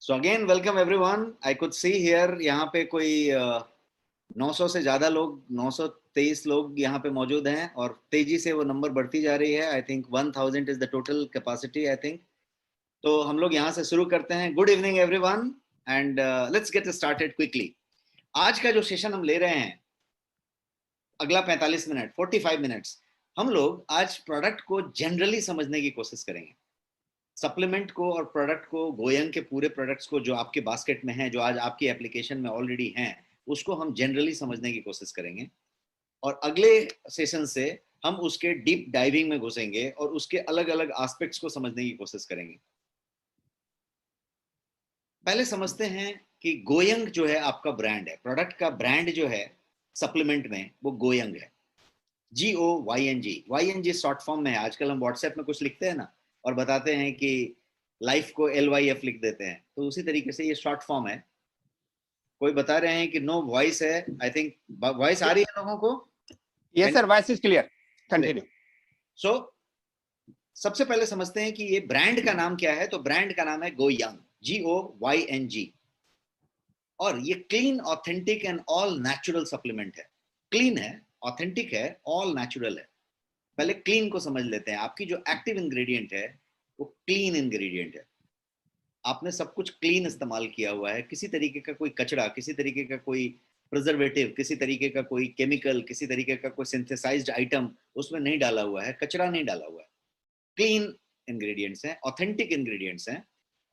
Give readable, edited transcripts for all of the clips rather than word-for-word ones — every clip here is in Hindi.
So again welcome everyone. I could see here यहाँ पे कोई 900 से ज्यादा लोग, 923 लोग यहाँ पे मौजूद हैं और तेजी से वो नंबर बढ़ती जा रही है। I think 1000 is the total capacity I think. तो हम लोग यहाँ से शुरू करते हैं। Good evening everyone and let's get started quickly. आज का जो सेशन हम ले रहे हैं, अगला 45 मिनट 45 मिनट्स, हम लोग आज प्रोडक्ट को जनरली समझने की कोशिश करेंगे। सप्लीमेंट को और प्रोडक्ट को, गोयंग के पूरे प्रोडक्ट्स को जो आपके बास्केट में हैं, जो आज आपकी एप्लीकेशन में ऑलरेडी हैं, उसको हम जनरली समझने की कोशिश करेंगे। और अगले सेशन से हम उसके डीप डाइविंग में घुसेंगे और उसके अलग अलग एस्पेक्ट्स को समझने की कोशिश करेंगे। पहले समझते हैं कि गोयंग जो है आपका ब्रांड है, प्रोडक्ट का ब्रांड जो है सप्लीमेंट में, वो गोयंग है। GOYNG। YNG शॉर्ट फॉर्म में है। आजकल हम व्हाट्सएप में कुछ लिखते हैं ना और बताते हैं कि लाइफ को LYF लिख देते हैं, तो उसी तरीके से ये शॉर्ट फॉर्म है। कोई बता रहे हैं कि नो वॉइस है। आई थिंक वॉइस आ रही है लोगों को। Yes, sir. Voice is clear. Continue. So, सबसे पहले समझते हैं कि ये ब्रांड का नाम क्या है। तो ब्रांड का नाम है गोयंग, GOYNG। और ये clean, authentic and all natural supplement है। क्लीन है, ऑथेंटिक है, ऑल नेचुरल है। पहले क्लीन को समझ लेते हैं। आपकी जो एक्टिव इंग्रेडिएंट है वो क्लीन इंग्रेडिएंट है। आपने सब कुछ क्लीन इस्तेमाल किया हुआ है। किसी तरीके का कोई कचरा, किसी तरीके का कोई प्रिजर्वेटिव, किसी तरीके का कोई केमिकल, किसी तरीके का कोई सिंथेसाइज्ड आइटम उसमें नहीं डाला हुआ है, कचरा नहीं डाला हुआ है। क्लीन इंग्रेडिएंट्स हैं, ऑथेंटिक इंग्रेडिएंट्स हैं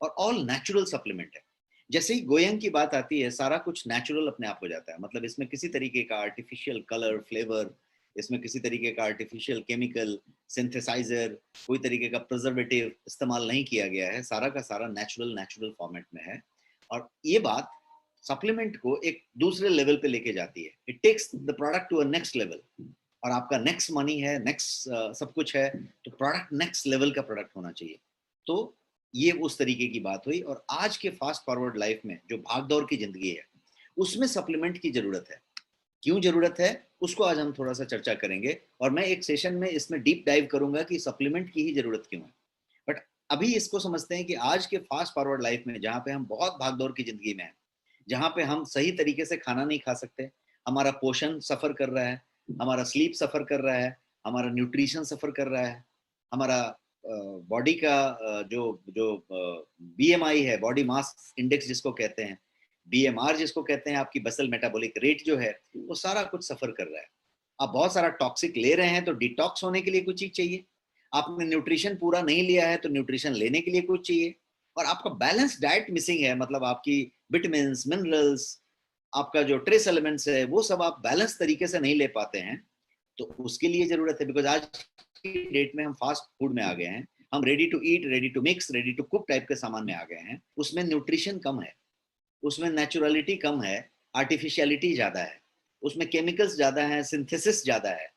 और ऑल नेचुरल सप्लीमेंट है। जैसे ही गोयंग की बात आती है, सारा कुछ नेचुरल अपने आप हो जाता है। मतलब इसमें किसी तरीके का आर्टिफिशियल कलर, फ्लेवर, इसमें किसी तरीके का आर्टिफिशियल केमिकल, सिंथेसाइजर, कोई तरीके का प्रिजर्वेटिव इस्तेमाल नहीं किया गया है। सारा का सारा नेचुरल फॉर्मेट में है। और ये बात सप्लीमेंट को एक दूसरे लेवल पे लेके जाती है। It takes the product to a next level. और आपका नेक्स्ट मनी है, नेक्स्ट सब कुछ है, तो प्रोडक्ट नेक्स्ट लेवल का प्रोडक्ट होना चाहिए। तो ये उस तरीके की बात हुई। और आज के फास्ट फॉरवर्ड लाइफ में जो भागदौड़ की जिंदगी है, उसमें सप्लीमेंट की जरूरत है। क्यों जरूरत है, उसको आज हम थोड़ा सा चर्चा करेंगे। और मैं एक सेशन में इसमें डीप डाइव करूंगा कि सप्लीमेंट की ही जरूरत क्यों है। बट अभी इसको समझते हैं कि आज के फास्ट फॉरवर्ड लाइफ में, जहाँ पे हम बहुत भागदौड़ की जिंदगी में हैं, जहाँ पे हम सही तरीके से खाना नहीं खा सकते, हमारा पोषण सफर कर रहा है, हमारा स्लीप सफर कर रहा है, हमारा न्यूट्रिशन सफर कर रहा है, हमारा बॉडी का जो जो BMI है, बॉडी मास इंडेक्स जिसको कहते हैं, BMR जिसको कहते हैं, आपकी बसल मेटाबॉलिक रेट जो है, वो सारा कुछ सफर कर रहा है। आप बहुत सारा टॉक्सिक ले रहे हैं तो डिटॉक्स होने के लिए कुछ चीज चाहिए। आपने न्यूट्रिशन पूरा नहीं लिया है तो न्यूट्रिशन लेने के लिए कुछ चाहिए। और आपका बैलेंस डाइट मिसिंग है, मतलब आपकी विटामिन्स, मिनरल्स, आपका जो ट्रेस एलिमेंट्स है, वो सब आप बैलेंस तरीके से नहीं ले पाते हैं, तो उसके लिए जरूरत है। बिकॉज आज की डेट में हम फास्ट फूड में आ गए हैं। हम ready to eat, ready to mix, ready to cook type के सामान में आ गए हैं। उसमें न्यूट्रिशन कम है, उसमें नेचुरलिटी कम है, आर्टिफिशियलिटी ज्यादा है, उसमें केमिकल्स ज्यादा है, सिंथेसिस ज्यादा है।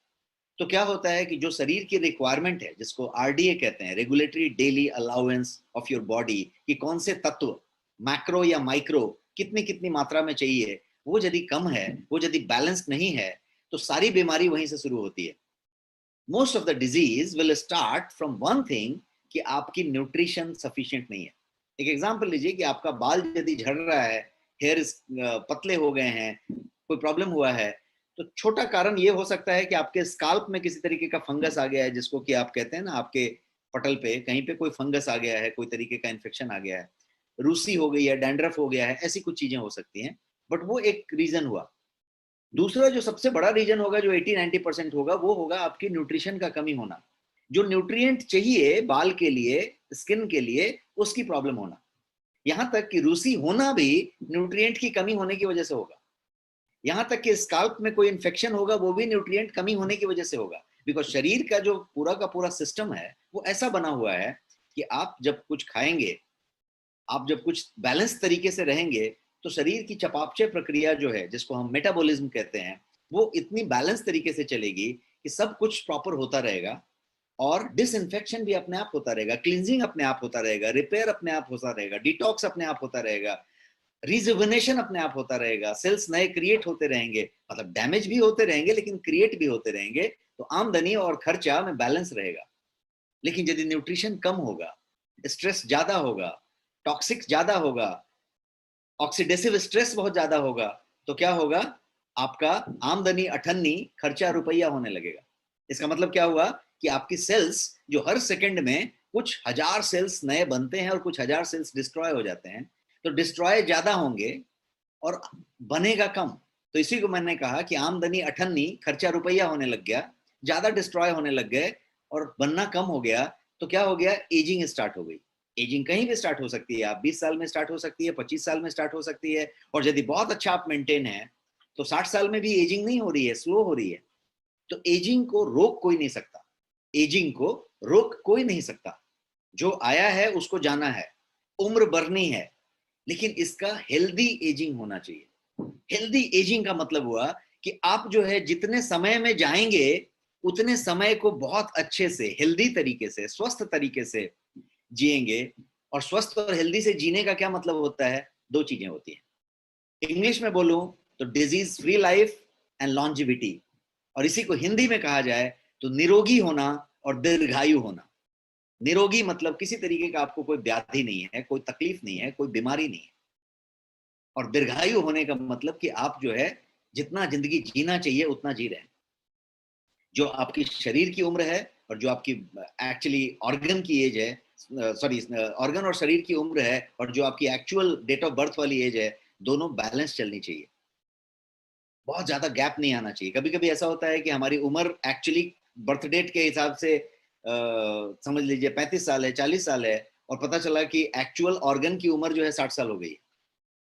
तो क्या होता है कि जो शरीर की रिक्वायरमेंट है, जिसको RDA कहते हैं, regulatory daily allowance of your body, कि कौन से तत्व मैक्रो या माइक्रो कितनी कितनी मात्रा में चाहिए, वो यदि कम है, वो यदि बैलेंस्ड नहीं है, तो सारी बीमारी वहीं से शुरू होती है। Most of the disease will start from one thing, कि आपकी न्यूट्रिशन सफिशिएंट नहीं है। एक एग्जांपल लीजिए कि आपका बाल यदि झड़ रहा है, हेयर पतले हो गए हैं, कोई प्रॉब्लम हुआ है, तो छोटा कारण ये हो सकता है कि आपके स्काल्प में किसी तरीके का फंगस आ गया है, जिसको कि आप कहते हैं ना, आपके पटल पे कहीं पे कोई फंगस आ गया है, कोई तरीके का इन्फेक्शन आ गया है, रूसी हो गई है, डैंड्रफ हो गया है, ऐसी कुछ चीजें हो सकती हैं। बट वो एक रीजन हुआ। दूसरा जो सबसे बड़ा रीजन होगा, जो 80-90% होगा, वो होगा आपकी न्यूट्रिशन का कमी होना। जो न्यूट्रिएंट चाहिए बाल के लिए, स्किन के लिए, उसकी प्रॉब्लम होना। यहां तक कि रूसी होना भी न्यूट्रिएंट की कमी होने की वजह से होगा। यहां तक कि स्काल्प में कोई इन्फेक्शन होगा, वो भी न्यूट्रिएंट कमी होने की वजह से होगा। बिकॉज शरीर का जो पूरा का पूरा सिस्टम है, वो ऐसा बना हुआ है कि आप जब कुछ खाएंगे, आप जब कुछ बैलेंस तरीके से रहेंगे, तो शरीर की चयापचय प्रक्रिया जो है, जिसको हम मेटाबॉलिज्म कहते हैं, वो इतनी बैलेंस तरीके से चलेगी कि सब कुछ प्रॉपर होता रहेगा। और डिसइंफेक्शन भी अपने आप होता रहेगा, क्लींजिंग अपने आप होता रहेगा, रिपेयर अपने आप होता रहेगा, डिटॉक्स अपने आप होता रहेगा, रिजुविनेशन अपने आप होता रहेगा, सेल्स नए क्रिएट होते रहेंगे। मतलब डैमेज भी होते रहेंगे लेकिन क्रिएट भी होते रहेंगे। तो आमदनी और खर्चा में बैलेंस रहेगा। लेकिन यदि न्यूट्रिशन कम होगा, स्ट्रेस ज्यादा होगा, टॉक्सिक ज्यादा होगा, ऑक्सीडेसिव स्ट्रेस बहुत ज्यादा होगा, तो क्या होगा, आपका आमदनी अठन्नी, खर्चा रुपया होने लगेगा। इसका मतलब क्या हुआ कि आपकी सेल्स जो हर सेकंड में कुछ हजार सेल्स नए बनते हैं और कुछ हजार सेल्स डिस्ट्रॉय हो जाते हैं, तो डिस्ट्रॉय ज्यादा होंगे और बनेगा कम। तो इसी को मैंने कहा कि आमदनी अठन्नी, खर्चा रुपया होने लग गया, ज्यादा डिस्ट्रॉय होने लग गए और बनना कम हो गया, तो क्या हो गया, एजिंग स्टार्ट हो गई। एजिंग कहीं भी स्टार्ट हो सकती है, आप 20 साल में स्टार्ट हो सकती है, 25 साल में स्टार्ट हो सकती है, और यदि बहुत अच्छा आप मेंटेन है तो 60 साल में भी एजिंग नहीं हो रही है, स्लो हो रही है। तो एजिंग को रोक कोई नहीं सकता, एजिंग को रोक कोई नहीं सकता, जो आया है उसको जाना है, उम्र बढ़नी है, लेकिन इसका हेल्दी एजिंग होना चाहिए। हेल्दी एजिंग का मतलब हुआ कि आप जो है जितने समय में जाएंगे उतने समय को बहुत अच्छे से, हेल्दी तरीके से, स्वस्थ तरीके से जिएंगे। और स्वस्थ और हेल्दी से जीने का क्या मतलब होता है, दो चीजें होती हैं। इंग्लिश में बोलूं तो disease free life and longevity, और इसी को हिंदी में कहा जाए तो निरोगी होना और दीर्घायु होना। निरोगी मतलब किसी तरीके का आपको कोई व्याधि नहीं है, कोई तकलीफ नहीं है, कोई बीमारी नहीं है। और दीर्घायु होने का मतलब कि आप जो है जितना जिंदगी जीना चाहिए उतना जी रहे हैं। जो आपकी शरीर की उम्र है और जो आपकी एक्चुअली ऑर्गन की एज है, सॉरी ऑर्गन और शरीर की उम्र है, और जो आपकी एक्चुअल डेट ऑफ बर्थ वाली एज है, दोनों बैलेंस चलनी चाहिए। बहुत ज्यादा गैप नहीं आना चाहिए। कभी कभी ऐसा होता है कि हमारी उम्र एक्चुअली बर्थ डेट के हिसाब से समझ लीजिए 35 साल है, 40 साल है, और पता चला कि एक्चुअल ऑर्गन की उम्र जो है 60 साल हो गई।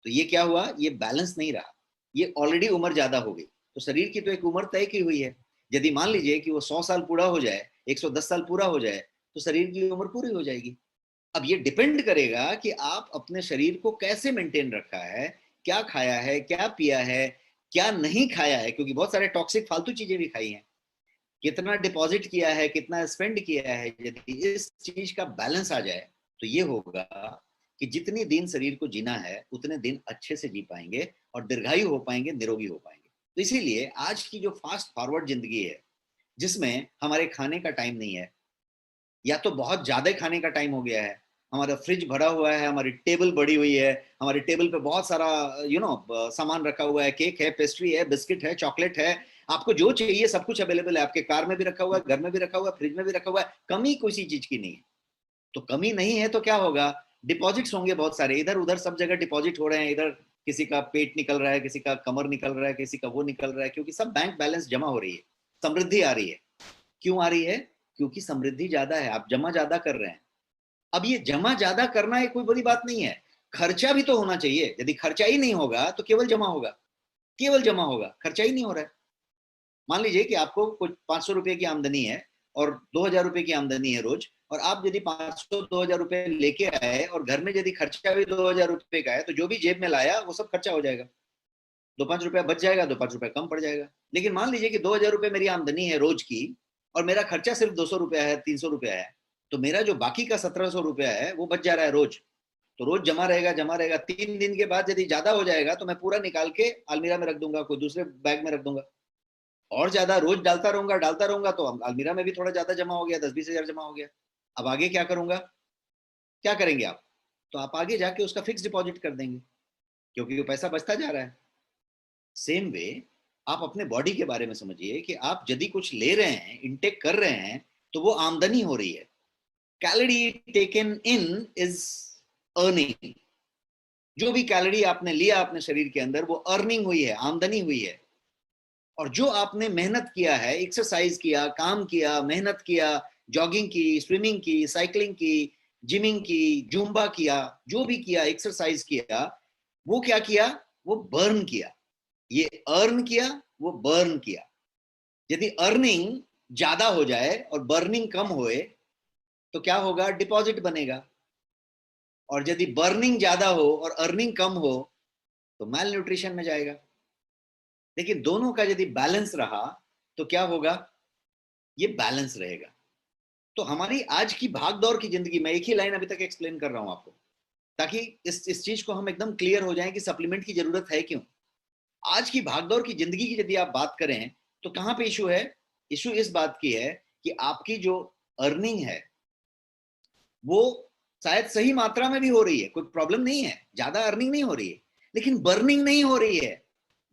तो ये क्या हुआ, ये बैलेंस नहीं रहा, ये ऑलरेडी उम्र ज्यादा हो गई। तो शरीर की तो एक उम्र तय की हुई है। यदि मान लीजिए कि वो 100 साल पूरा हो जाए, 110 साल पूरा हो जाए, तो शरीर की उम्र पूरी हो जाएगी। अब ये डिपेंड करेगा कि आप अपने शरीर को कैसे मेंटेन रखा है, क्या खाया है, क्या पिया है, क्या नहीं खाया है, क्योंकि बहुत सारे टॉक्सिक फालतू चीजें भी खाई हैं, कितना डिपॉजिट किया है, कितना स्पेंड किया है। यदि इस चीज का बैलेंस आ जाए तो ये होगा कि जितनी दिन शरीर को जीना है उतने दिन अच्छे से जी पाएंगे और दीर्घायु हो पाएंगे, निरोगी हो पाएंगे। तो इसीलिए आज की जो फास्ट फॉरवर्ड जिंदगी है, जिसमें हमारे खाने का टाइम नहीं है, या तो बहुत ज्यादा खाने का टाइम हो गया है, हमारा फ्रिज भरा हुआ है, हमारी टेबल बड़ी हुई है, हमारी टेबल पे बहुत सारा सामान रखा हुआ है, केक है, पेस्ट्री है, बिस्किट है, चॉकलेट है, आपको जो चाहिए सब कुछ अवेलेबल है, आपके कार में भी रखा हुआ है, घर में भी रखा हुआ है, फ्रिज में भी रखा हुआ है, कमी किसी चीज की नहीं है। तो कमी नहीं है तो क्या होगा, डिपॉजिट्स होंगे बहुत सारे, इधर उधर सब जगह डिपॉजिट हो रहे हैं, इधर किसी का पेट निकल रहा है, किसी का कमर निकल रहा है, किसी का वो निकल रहा है, क्योंकि सब बैंक बैलेंस जमा हो रही है, समृद्धि आ रही है। क्यों आ रही है, क्योंकि समृद्धि ज्यादा है, आप जमा ज्यादा कर रहे हैं। अब ये जमा ज्यादा करना एक कोई बड़ी बात नहीं है, खर्चा भी तो होना चाहिए। यदि खर्चा ही नहीं होगा तो केवल जमा होगा, केवल जमा होगा, खर्चा ही नहीं हो रहा है। मान लीजिए कि आपको कुछ 500 रुपए की आमदनी है और 2000 रुपए की आमदनी है रोज, और आप यदि 500 2000 रुपए लेके आए और घर में यदि खर्चा भी 2000 रुपए का है, तो जो भी जेब में लाया वो सब खर्चा हो जाएगा। 2-5 रुपया बच जाएगा, 2-5 रुपया कम पड़ जाएगा। लेकिन मान लीजिए कि 2000 रुपए मेरी आमदनी है रोज की, और मेरा खर्चा सिर्फ 200 रुपया है, 300 रुपया है, तो मेरा जो बाकी का 1700 रुपया है वो बच जा रहा है रोज। तो रोज जमा रहेगा, जमा रहेगा। 3 दिन के बाद यदि ज्यादा हो जाएगा तो मैं पूरा निकाल के अलमीरा में रख दूंगा, कोई दूसरे बैग में रख दूंगा। और ज्यादा रोज डालता रहूंगा तो अलमीरा में भी थोड़ा ज्यादा जमा हो गया, 10-20 हजार जमा हो गया। अब आगे क्या करूंगा, क्या करेंगे आप, तो आप आगे जाके उसका फिक्स डिपॉजिट कर देंगे, क्योंकि वो पैसा बचता जा रहा है। सेम वे आप अपने बॉडी के बारे में समझिए कि आप यदि कुछ ले रहे हैं, इनटेक कर रहे हैं, तो वो आमदनी हो रही है। Calorie taken in is earning. जो भी कैलोरी आपने लिया अपने शरीर के अंदर, वो अर्निंग हुई है, आमदनी हुई है। और जो आपने मेहनत किया है, एक्सरसाइज किया, काम किया, मेहनत किया, जॉगिंग की, स्विमिंग की, साइकिलिंग की, जिमिंग की, जूम्बा किया, जो भी किया, एक्सरसाइज किया, वो क्या किया, वो बर्न किया। ये अर्न किया, वो बर्न किया। यदि अर्निंग ज्यादा हो जाए और बर्निंग कम होए तो क्या होगा, डिपॉजिट बनेगा। और यदि बर्निंग ज्यादा हो और अर्निंग कम हो तो मैल न्यूट्रिशन में जाएगा। लेकिन दोनों का यदि बैलेंस रहा तो क्या होगा, ये बैलेंस रहेगा। तो हमारी आज की भागदौड़ की जिंदगी में एक ही लाइन अभी तक एक्सप्लेन कर रहा हूं आपको, ताकि इस चीज को हम एकदम क्लियर हो जाए कि सप्लीमेंट की जरूरत है क्यों। आज की भागदौड़ की जिंदगी की यदि आप बात करें तो कहां पे इशू है, इशू इस बात की है कि आपकी जो अर्निंग है वो शायद सही मात्रा में भी हो रही है, कोई प्रॉब्लम नहीं है, ज्यादा अर्निंग नहीं हो रही है, लेकिन बर्निंग नहीं हो रही है,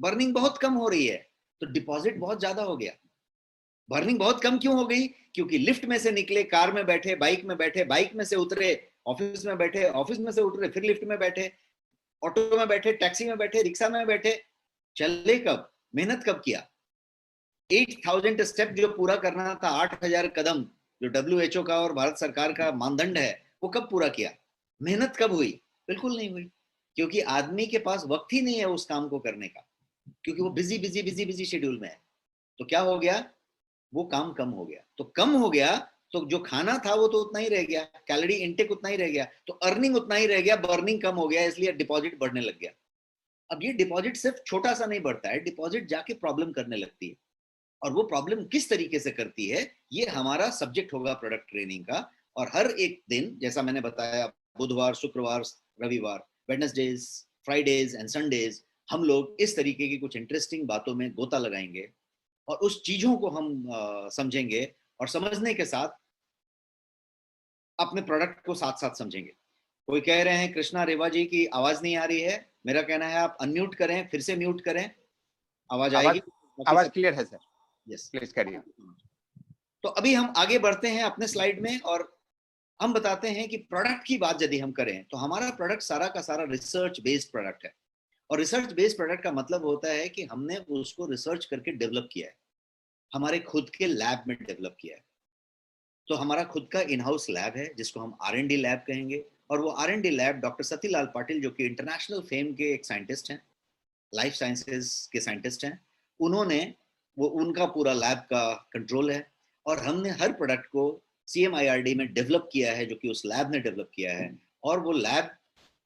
बर्निंग बहुत कम हो रही है, तो डिपॉजिट बहुत ज्यादा हो गया। बर्निंग बहुत कम क्यों हो गई? क्योंकि लिफ्ट में से निकले, कार में बैठे, बाइक में बैठे, बाइक में से उतरे, ऑफिस में बैठे, ऑफिस में से उतरे, फिर लिफ्ट में बैठे, ऑटो में बैठे, टैक्सी में बैठे, रिक्शा में बैठे, चले कब, मेहनत कब किया? 8,000 स्टेप जो पूरा करना था, 8,000 कदम जो WHO का और भारत सरकार का मानदंड है, वो कब पूरा किया? मेहनत कब हुई? बिल्कुल नहीं हुई, क्योंकि आदमी के पास वक्त ही नहीं है उस काम को करने का, क्योंकि वो busy busy busy busy schedule में है। तो क्या हो गया? वो काम कम हो गया। तो कम हो गया तो जो खाना था वो तो उतना ही रह गया, कैलोरी इनटेक उतना ही रह गया, तो अर्निंग उतना ही रह गया, बर्निंग कम हो गया, इसलिए डिपॉजिट बढ़ने लग गया। अब ये डिपॉजिट सिर्फ छोटा सा नहीं बढ़ता है, डिपॉजिट जाके प्रॉब्लम करने लगती है। और वो प्रॉब्लम किस तरीके से करती है, ये हमारा सब्जेक्ट होगा प्रोडक्ट ट्रेनिंग का। और हर एक दिन, जैसा मैंने बताया, बुधवार, शुक्रवार, रविवार, वेडनेसडेज, फ्राइडेज एंड संडेज, हम लोग इस तरीके की कुछ इंटरेस्टिंग बातों में गोता लगाएंगे और उस चीजों को हम समझेंगे, और समझने के साथ अपने प्रोडक्ट को साथ साथ समझेंगे। कोई कह रहे हैं कृष्णा रेवा जी की आवाज नहीं आ रही है, मेरा कहना है आप अनम्यूट करें, फिर से म्यूट करें, आवाज आएगी। आवाज क्लियर है सर, यस, प्लीज करिए। तो अभी हम आगे बढ़ते हैं अपने स्लाइड में, और हम बताते हैं कि प्रोडक्ट की बात यदि हम करें तो हमारा प्रोडक्ट सारा का सारा रिसर्च बेस्ड प्रोडक्ट है। और रिसर्च बेस्ड प्रोडक्ट का मतलब होता है कि हमने उसको रिसर्च करके डेवलप किया है, हमारे खुद के लैब में डेवलप किया है। तो हमारा खुद का इन हाउस लैब है जिसको हम R&D लैब कहेंगे। और वो R&D lab doctor Satilal Patil, जो कि इंटरनेशनल फेम के एक साइंटिस्ट हैं, लाइफ साइंसेज के साइंटिस्ट हैं, उन्होंने वो उनका पूरा लैब का कंट्रोल है। और हमने हर प्रोडक्ट को CMIRD में डेवलप किया है, जो कि उस लैब ने डेवलप किया है। और वो लैब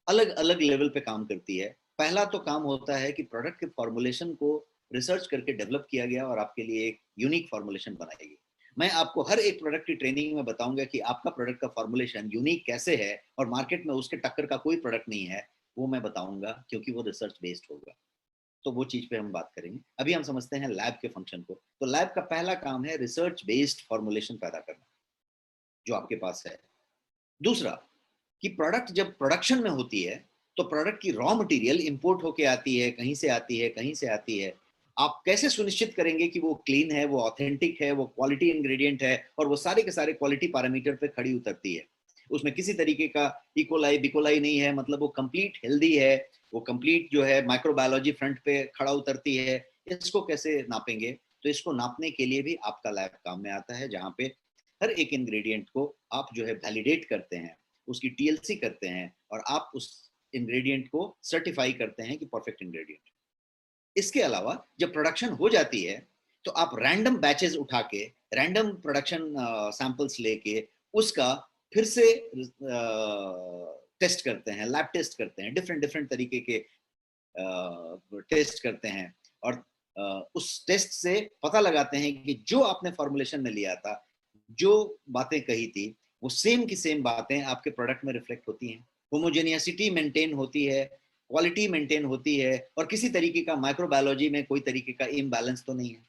अलग अलग लेवल पे काम करती है। पहला तो काम होता है कि प्रोडक्ट के फॉर्मुलेशन को रिसर्च करके डेवलप किया गया और आपके लिए एक यूनिक फॉर्मुलेशन बनाएगी। मैं आपको हर एक प्रोडक्ट की ट्रेनिंग में बताऊंगा कि आपका प्रोडक्ट का फॉर्मुलेशन यूनिक कैसे है और मार्केट में उसके टक्कर का कोई प्रोडक्ट नहीं है, वो मैं बताऊंगा, क्योंकि वो रिसर्च बेस्ड होगा। तो वो चीज पे हम बात करेंगे। अभी हम समझते हैं लैब के फंक्शन को। तो लैब का पहला काम है रिसर्च बेस्ड फॉर्मुलेशन पैदा करना, जो आपके पास है। दूसरा, कि प्रोडक्ट जब प्रोडक्शन में होती है तो प्रोडक्ट की रॉ मटेरियल इंपोर्ट होके आती है, कहीं से आती है, कहीं से आती है। आप कैसे सुनिश्चित करेंगे कि वो क्लीन है, वो ऑथेंटिक है, वो क्वालिटी इंग्रेडिएंट है, और वो सारे के सारे क्वालिटी पैरामीटर पे खड़ी उतरती है, उसमें किसी तरीके का इकोलाई बिकोलाई नहीं है, मतलब वो कंप्लीट हेल्दी है, वो कंप्लीट जो है माइक्रोबायोलॉजी फ्रंट पे खड़ा उतरती है। इसको कैसे नापेंगे? तो इसको नापने के लिए भी आपका लैब काम में आता है, जहाँ पे हर एक इंग्रेडिएंट को आप जो है वैलिडेट करते हैं, उसकी TLC करते हैं, और आप उस इंग्रेडिएंट को सर्टिफाई करते हैं कि परफेक्ट इंग्रेडिएंट। इसके अलावा जब प्रोडक्शन हो जाती है तो आप रैंडम बैचेस उठा के, रैंडम प्रोडक्शन सैंपल्स लेके उसका फिर से टेस्ट करते हैं, लैब टेस्ट करते हैं, डिफरेंट डिफरेंट तरीके के टेस्ट करते हैं। और उस टेस्ट से पता लगाते हैं कि जो आपने फॉर्मुलेशन में लिया था, जो बातें कही थी, वो सेम की सेम बातें आपके प्रोडक्ट में रिफ्लेक्ट होती हैं, होमोजेनियसिटी मेंटेन होती है, क्वालिटी मेंटेन होती है, और किसी तरीके का माइक्रोबायोलॉजी में कोई तरीके का इम्बैलेंस तो नहीं है,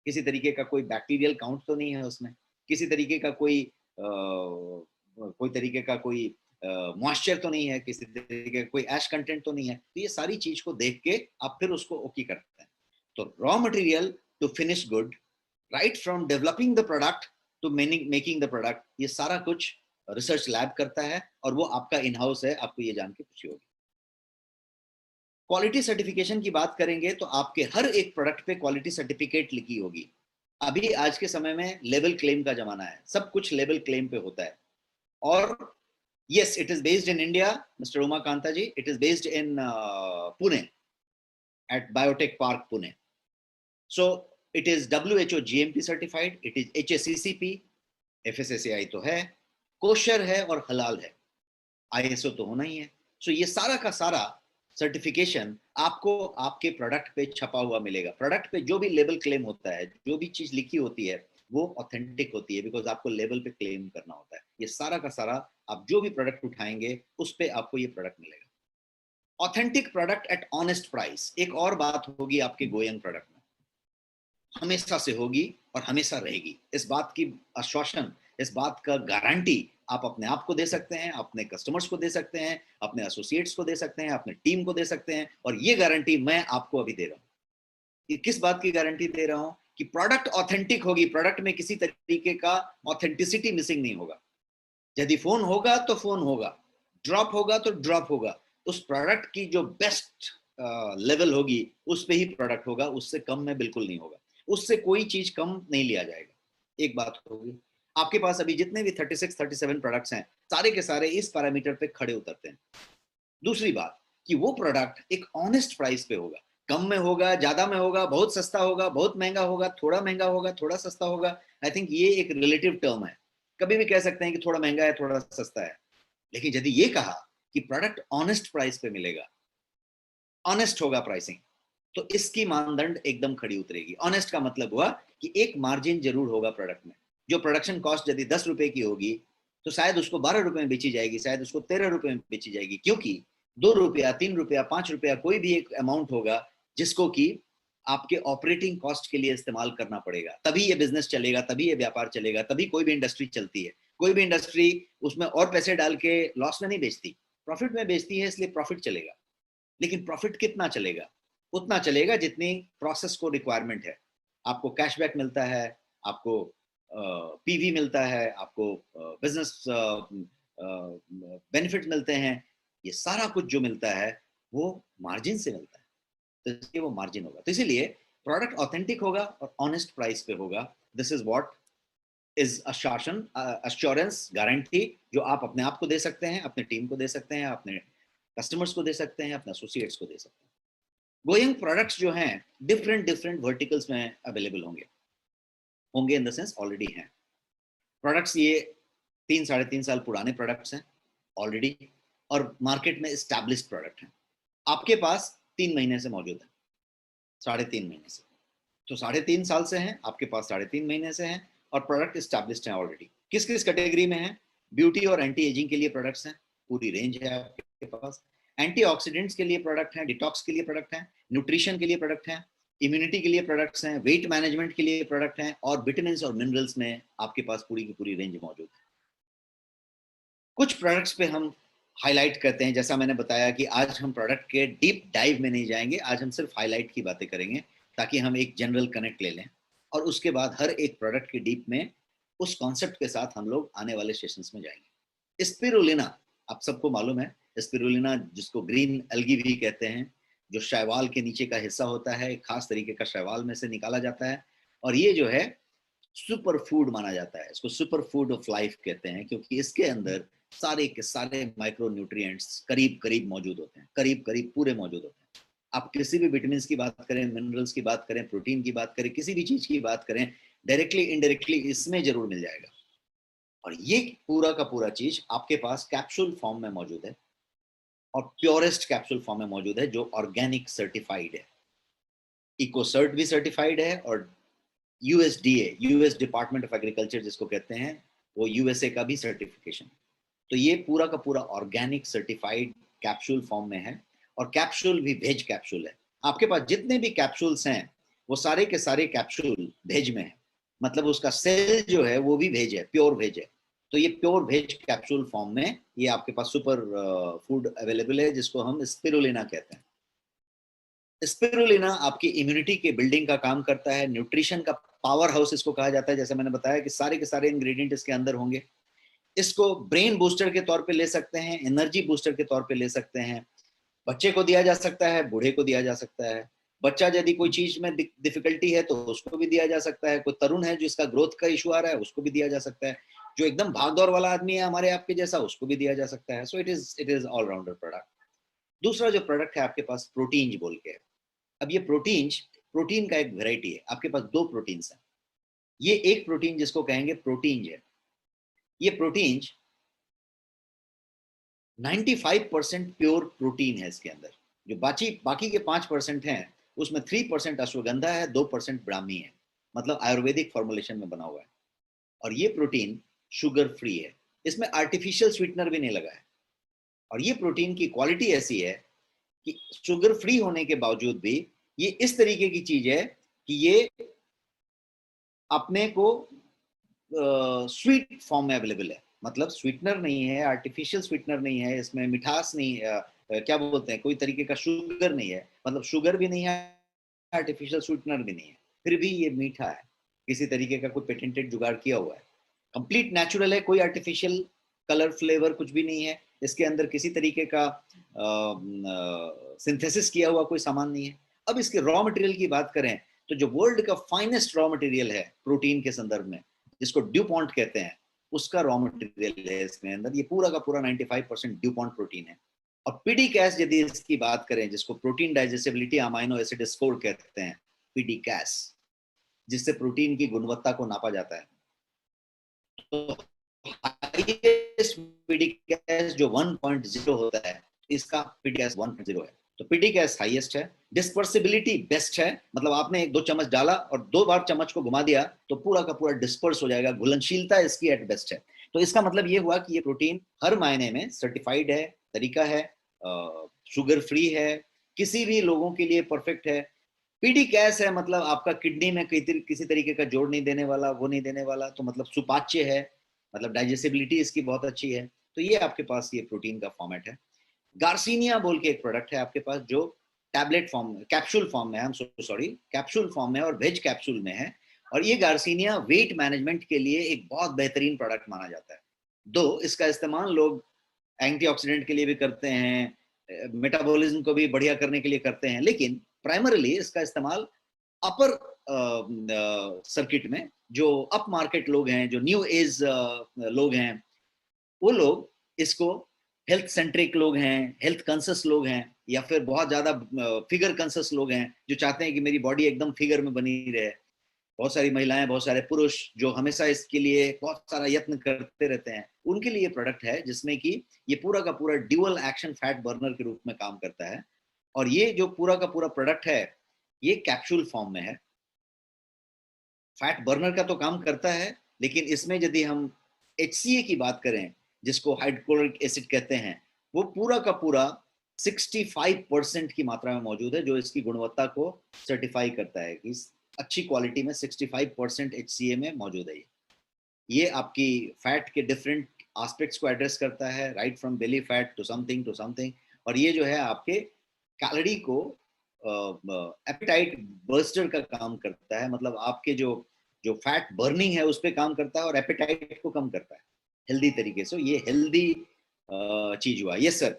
किसी तरीके का कोई बैक्टीरियल काउंट तो नहीं है उसमें, किसी तरीके का कोई मॉइस्चर तो नहीं है, किसी तरीके का कोई ऐश कंटेंट तो नहीं है। तो ये सारी चीज को देख के आप फिर उसको ओके करते हैं। तो raw material to finish good, right from developing the product to making the product, ये सारा कुछ रिसर्च लैब करता है, और वो आपका इन हाउस है। आपको ये जान के खुशी होगी। क्वालिटी सर्टिफिकेशन की बात करेंगे तो आपके हर एक प्रोडक्ट पे क्वालिटी सर्टिफिकेट लिखी होगी। अभी आज के समय में लेबल क्लेम का जमाना है, सब कुछ लेबल क्लेम पे होता है। और yes, it is based in India, Mr. Uma Kantaji. It is based in Pune, at Biotech Park, Pune. So it is WHO GMP certified, it is HACCP, FSSAI तो है, कोशर है और हलाल है, ISO तो होना ही है। So ये सारा का सारा सर्टिफिकेशन आपको आपके प्रोडक्ट पे छपा हुआ मिलेगा। प्रोडक्ट पे जो भी लेबल क्लेम होता है, जो भी चीज लिखी होती है, वो ऑथेंटिक होती है, बिकॉज आपको लेवल पे क्लेम करना होता है। ये सारा का सारा आप जो भी प्रोडक्ट उठाएंगे उस पे आपको ये प्रोडक्ट मिलेगा। Authentic product at honest price, एक और बात होगी आपके गोयंग प्रोडक्ट में, हमेशा से होगी और हमेशा रहेगी। इस बात की आश्वासन, इस बात का गारंटी आप अपने आप को दे सकते हैं, अपने कस्टमर्स को दे सकते हैं, अपने एसोसिएट्स को दे सकते हैं, अपने टीम को दे सकते हैं। और ये गारंटी मैं आपको अभी दे रहा हूँ। कि किस बात की गारंटी दे रहा हूं? कि प्रोडक्ट ऑथेंटिक होगी, प्रोडक्ट में किसी तरीके का ऑथेंटिसिटी मिसिंग नहीं होगा। यदि फोन होगा तो फोन होगा, ड्रॉप होगा तो ड्रॉप होगा। उस प्रोडक्ट की जो बेस्ट लेवल होगी उस पे ही प्रोडक्ट होगा, उससे कम में बिल्कुल नहीं होगा। उससे कोई चीज कम नहीं लिया जाएगा। एक बात होगी। आपके पास अभी जितने भी 36 37 प्रोडक्ट्स हैं, सारे के सारे इस पैरामीटर पे खड़े उतरते हैं। दूसरी बात कि वो प्रोडक्ट एक ऑनेस्ट प्राइस पे होगा। कम में होगा, ज्यादा में होगा, बहुत सस्ता होगा, बहुत महंगा होगा, थोड़ा महंगा होगा, थोड़ा सस्ता होगा। आई थिंक ये एक रिलेटिव टर्म है। कभी भी कह सकते हैं कि थोड़ा महंगा है, थोड़ा सस्ता है। लेकिन यदि ये कहा कि प्रोडक्ट ऑनेस्ट प्राइस पे मिलेगा, ऑनेस्ट होगा प्राइसिंग, तो इसकी मानदंड एकदम खड़ी उतरेगी। ऑनेस्ट का मतलब हुआ कि एक मार्जिन जरूर होगा प्रोडक्ट में। जो प्रोडक्शन कॉस्ट यदि 10 रुपए की होगी तो शायद उसको 12 रुपए में बेची जाएगी, शायद उसको 13 रुपए में बेची जाएगी, क्योंकि 2 रुपया, 3 रुपया, 5 रुपया कोई भी एक अमाउंट होगा जिसको कि आपके ऑपरेटिंग कॉस्ट के लिए इस्तेमाल करना पड़ेगा। तभी ये बिजनेस चलेगा, तभी ये व्यापार चलेगा, तभी कोई भी इंडस्ट्री चलती है। कोई भी इंडस्ट्री उसमें और पैसे डाल के लॉस में नहीं बेचती, प्रॉफिट में बेचती है, इसलिए प्रॉफिट चलेगा। लेकिन प्रॉफिट कितना चलेगा? उतना चलेगा जितनी प्रोसेस को रिक्वायरमेंट है। आपको कैशबैक मिलता है, आपको पीवी मिलता है, आपको बिजनेस बेनिफिट मिलते हैं। ये सारा कुछ जो मिलता है वो मार्जिन से मिलता है, तो इसलिए वो मार्जिन होगा। तो इसीलिए प्रोडक्ट ऑथेंटिक होगा और ऑनेस्ट प्राइस पे होगा। दिस इज व्हाट इज अशासन, अश्योरेंस, गारंटी, जो आप अपने आप को दे सकते हैं, अपने टीम को दे सकते हैं, अपने कस्टमर्स को दे सकते हैं, अपने एसोसिएट्स को दे सकते हैं। गोइंग प्रोडक्ट्स जो हैं डिफरेंट डिफरेंट वर्टिकल्स में अवेलेबल होंगे। होंगे इन द सेंस ऑलरेडी हैं प्रोडक्ट्स। ये 3-3.5 साल पुराने प्रोडक्ट्स हैं ऑलरेडी, और मार्केट में एस्टैब्लिश्ड प्रोडक्ट हैं। आपके पास 3 महीने से मौजूद है, 3.5 महीने से। तो 3.5 साल से हैं आपके पास, 3.5 महीने से हैं, और प्रोडक्ट एस्टैब्लिश्ड हैं ऑलरेडी। किस किस कैटेगरी में है? ब्यूटी और एंटी एजिंग के लिए प्रोडक्ट्स हैं, पूरी रेंज है आपके पास। एंटीऑक्सीडेंट्स के लिए प्रोडक्ट हैं, डिटॉक्स के लिए प्रोडक्ट हैं, न्यूट्रिशन के लिए प्रोडक्ट हैं, इम्यूनिटी के लिए प्रोडक्ट्स हैं, वेट मैनेजमेंट के लिए प्रोडक्ट हैं, और विटामिन्स और मिनरल्स में आपके पास पूरी की पूरी रेंज मौजूद है। कुछ प्रोडक्ट्स पे हम हाईलाइट करते हैं। जैसा मैंने बताया कि आज हम प्रोडक्ट के डीप डाइव में नहीं जाएंगे, आज हम सिर्फ हाईलाइट की बातें करेंगे ताकि हम एक जनरल कनेक्ट ले लें, और उसके बाद हर एक प्रोडक्ट के डीप में उस कॉन्सेप्ट के साथ हम लोग आने वाले सेशंस में जाएंगे। स्पिरुलिना, आप सबको मालूम है स्पिरुलिना, जिसको ग्रीन एल्गी भी कहते हैं, जो शैवाल के नीचे का हिस्सा होता है, एक खास तरीके का शैवाल में से निकाला जाता है, और ये जो है सुपर फूड माना जाता है। इसको सुपर फूड ऑफ लाइफ कहते हैं, क्योंकि इसके अंदर सारे के सारे माइक्रो न्यूट्रिएंट्स करीब करीब मौजूद होते हैं, करीब करीब पूरे मौजूद होते हैं। आप किसी भी विटामिन की बात करें, मिनरल्स की बात करें, प्रोटीन की बात करें, किसी भी चीज की बात करें, डायरेक्टली इनडायरेक्टली इसमें जरूर मिल जाएगा। और ये पूरा का पूरा चीज आपके पास कैप्सूल फॉर्म में मौजूद है, और प्योरेस्ट कैप्सूल फॉर्म में मौजूद है, जो ऑर्गेनिक सर्टिफाइड है। इकोसर्ट भी सर्टिफाइड है, और USDA, US department of agriculture जिसको कहते हैं, वो यूएसए का भी सर्टिफिकेशन। तो ये पूरा का पूरा ऑर्गेनिक सर्टिफाइड कैप्सूल फॉर्म में है, और कैप्सूल भी वेज कैप्सूल है। आपके पास जितने भी कैप्सूल्स हैं वो सारे के सारे कैप्सूल वेज में है, मतलब उसका सेल जो है वो भी वेज है, प्योर वेज है। तो ये प्योर वेज कैप्सूल फॉर्म में ये आपके पास सुपर फूड अवेलेबल है, जिसको हम स्पिरुलिना कहते हैं। स्पिरुलिना आपकी इम्यूनिटी के बिल्डिंग का काम करता है, न्यूट्रिशन का पावर हाउस इसको कहा जाता है। जैसे मैंने बताया कि सारे के सारे इंग्रेडिएंट इसके अंदर होंगे। इसको ब्रेन बूस्टर के तौर पे ले सकते हैं, एनर्जी बूस्टर के तौर पे ले सकते हैं। बच्चे को दिया जा सकता है, बूढ़े को दिया जा सकता है। बच्चा यदि कोई चीज में डिफिकल्टी है तो उसको भी दिया जा सकता है। कोई तरुण है जिसका ग्रोथ का इशू आ रहा है, उसको भी दिया जा सकता है। जो एकदम भागदौड़ वाला आदमी है हमारे आपके जैसा, उसको भी दिया जा सकता है। So it is allrounder product. दूसरा जो प्रोडक्ट है आपके पास प्रोटीन बोल के। अब ये प्रोटीन का एक वेराइटी है। आपके पास 2 प्रोटीन है। ये एक प्रोटीन जिसको कहेंगे प्रोटीन है, ये प्रोटीन 95% प्योर प्रोटीन है इसके अंदर। जो बाकी के 5% हैं उसमें 3% अश्वगंधा है, 2% ब्राह्मी है, मतलब आयुर्वेदिक फॉर्मुलेशन में बना हुआ है। और ये प्रोटीन शुगर फ्री है, इसमें आर्टिफिशियल स्वीटनर भी नहीं लगा है। और ये प्रोटीन की क्वालिटी ऐसी है कि शुगर फ्री होने के बावजूद भी ये इस तरीके की चीज है कि ये अपने को स्वीट फॉर्म में अवेलेबल है। मतलब स्वीटनर नहीं है, आर्टिफिशियल स्वीटनर नहीं है, इसमें मिठास नहीं क्या बोलते हैं, कोई तरीके का शुगर नहीं है, मतलब शुगर भी नहीं है, आर्टिफिशियल स्वीटनर भी नहीं है, फिर भी ये मीठा है, किसी तरीके का कोई पेटेंटेड जुगाड़ किया हुआ है। कंप्लीट नेचुरल है, कोई आर्टिफिशियल कलर फ्लेवर कुछ भी नहीं है, इसके अंदर किसी तरीके का सिंथेसिस किया हुआ कोई सामान नहीं है। अब इसके रॉ मटेरियल की बात करें तो जो वर्ल्ड का फाइनेस्ट रॉ मटेरियल है प्रोटीन के संदर्भ में, जिसको ड्यूपॉन्ट कहते हैं, उसका रॉ मटेरियल है इसके अंदर, ये पूरा का पूरा 95% ड्यूपॉन्ट प्रोटीन है। और पीडीकैस यदि इसकी बात करें, जिसको protein digestibility amino acid score कहते हैं, पीडीकैस, जिससे प्रोटीन की गुणवत्ता को नापा जाता है, तो हाईएस्ट पीडीकैस जो 1.0 होता है, इसका पीडीकैस 1.0 है। तो पीडीकैस हाईएस्ट है, डिस्पर्सिबिलिटी बेस्ट है, मतलब आपने 1-2 चम्मच डाला और 2 बार चम्मच को घुमा दिया तो पूरा का पूरा डिस्पर्स हो जाएगा, घुलनशीलता इसकी एट बेस्ट है। तो इसका मतलब ये हुआ कि ये प्रोटीन हर मायने में सर्टिफाइड है, तरीका है, शुगर फ्री है, किसी भी लोगों के लिए परफेक्ट है। पीडीकैस है मतलब आपका किडनी में किसी तरीके का जोड़ नहीं देने वाला, वो नहीं देने वाला, तो मतलब सुपाच्य है, मतलब डाइजेस्टिबिलिटी इसकी बहुत अच्छी है। तो ये आपके पास ये प्रोटीन का फॉर्मेट है। गार्सिनिया बोल के एक प्रोडक्ट है आपके पास जो टैबलेट फॉर्म में, कैप्सूल फॉर्म में, I am sorry, capsule form में और वेज कैप्सूल में है। और ये गार्सिनिया वेट मैनेजमेंट के लिए एक बहुत बेहतरीन प्रोडक्ट माना जाता है। दो इसका इस्तेमाल लोग एंटीऑक्सीडेंट के लिए भी करते हैं, मेटाबॉलिज्म को भी बढ़िया करने के लिए करते हैं, लेकिन प्राइमरीली इसका इस्तेमाल अपर सर्किट में, जो अप मार्केट लोग हैं, जो न्यू एज लोग हैं, वो लोग इसको, हेल्थ सेंट्रिक लोग हैं, हेल्थ कॉन्शियस लोग हैं, या फिर बहुत ज्यादा फिगर कॉन्शियस लोग हैं जो चाहते हैं कि मेरी बॉडी एकदम फिगर में बनी रहे, बहुत सारी महिलाएं, बहुत सारे पुरुष जो हमेशा इसके लिए बहुत सारा यत्न करते रहते हैं, उनके लिए ये प्रोडक्ट है जिसमें कि ये पूरा का पूरा ड्यूअल एक्शन फैट बर्नर के रूप में काम करता है। और ये जो पूरा का पूरा प्रोडक्ट है ये कैप्सूल फॉर्म में है। फैट बर्नर का तो काम करता है, लेकिन इसमें यदि हम HCA की बात करें, जिसको हाइड्रोक्लोरिक एसिड कहते हैं, वो पूरा का पूरा 65% की मात्रा में मौजूद है, जो इसकी गुणवत्ता को सर्टिफाई करता है कि अच्छी क्वालिटी में 65% HCA में मौजूद है। ये आपकी फैट के डिफरेंट एस्पेक्ट्स को एड्रेस करता है, right from belly fat to something to something. और ये जो है आपके कैलोरी को, एपेटाइट बर्स्टर का काम करता है, मतलब आपके जो फैट बर्निंग है उस पर काम करता है और एपेटाइट को कम करता है हेल्दी तरीके से। ये हेल्दी चीज हुआ। यस सर,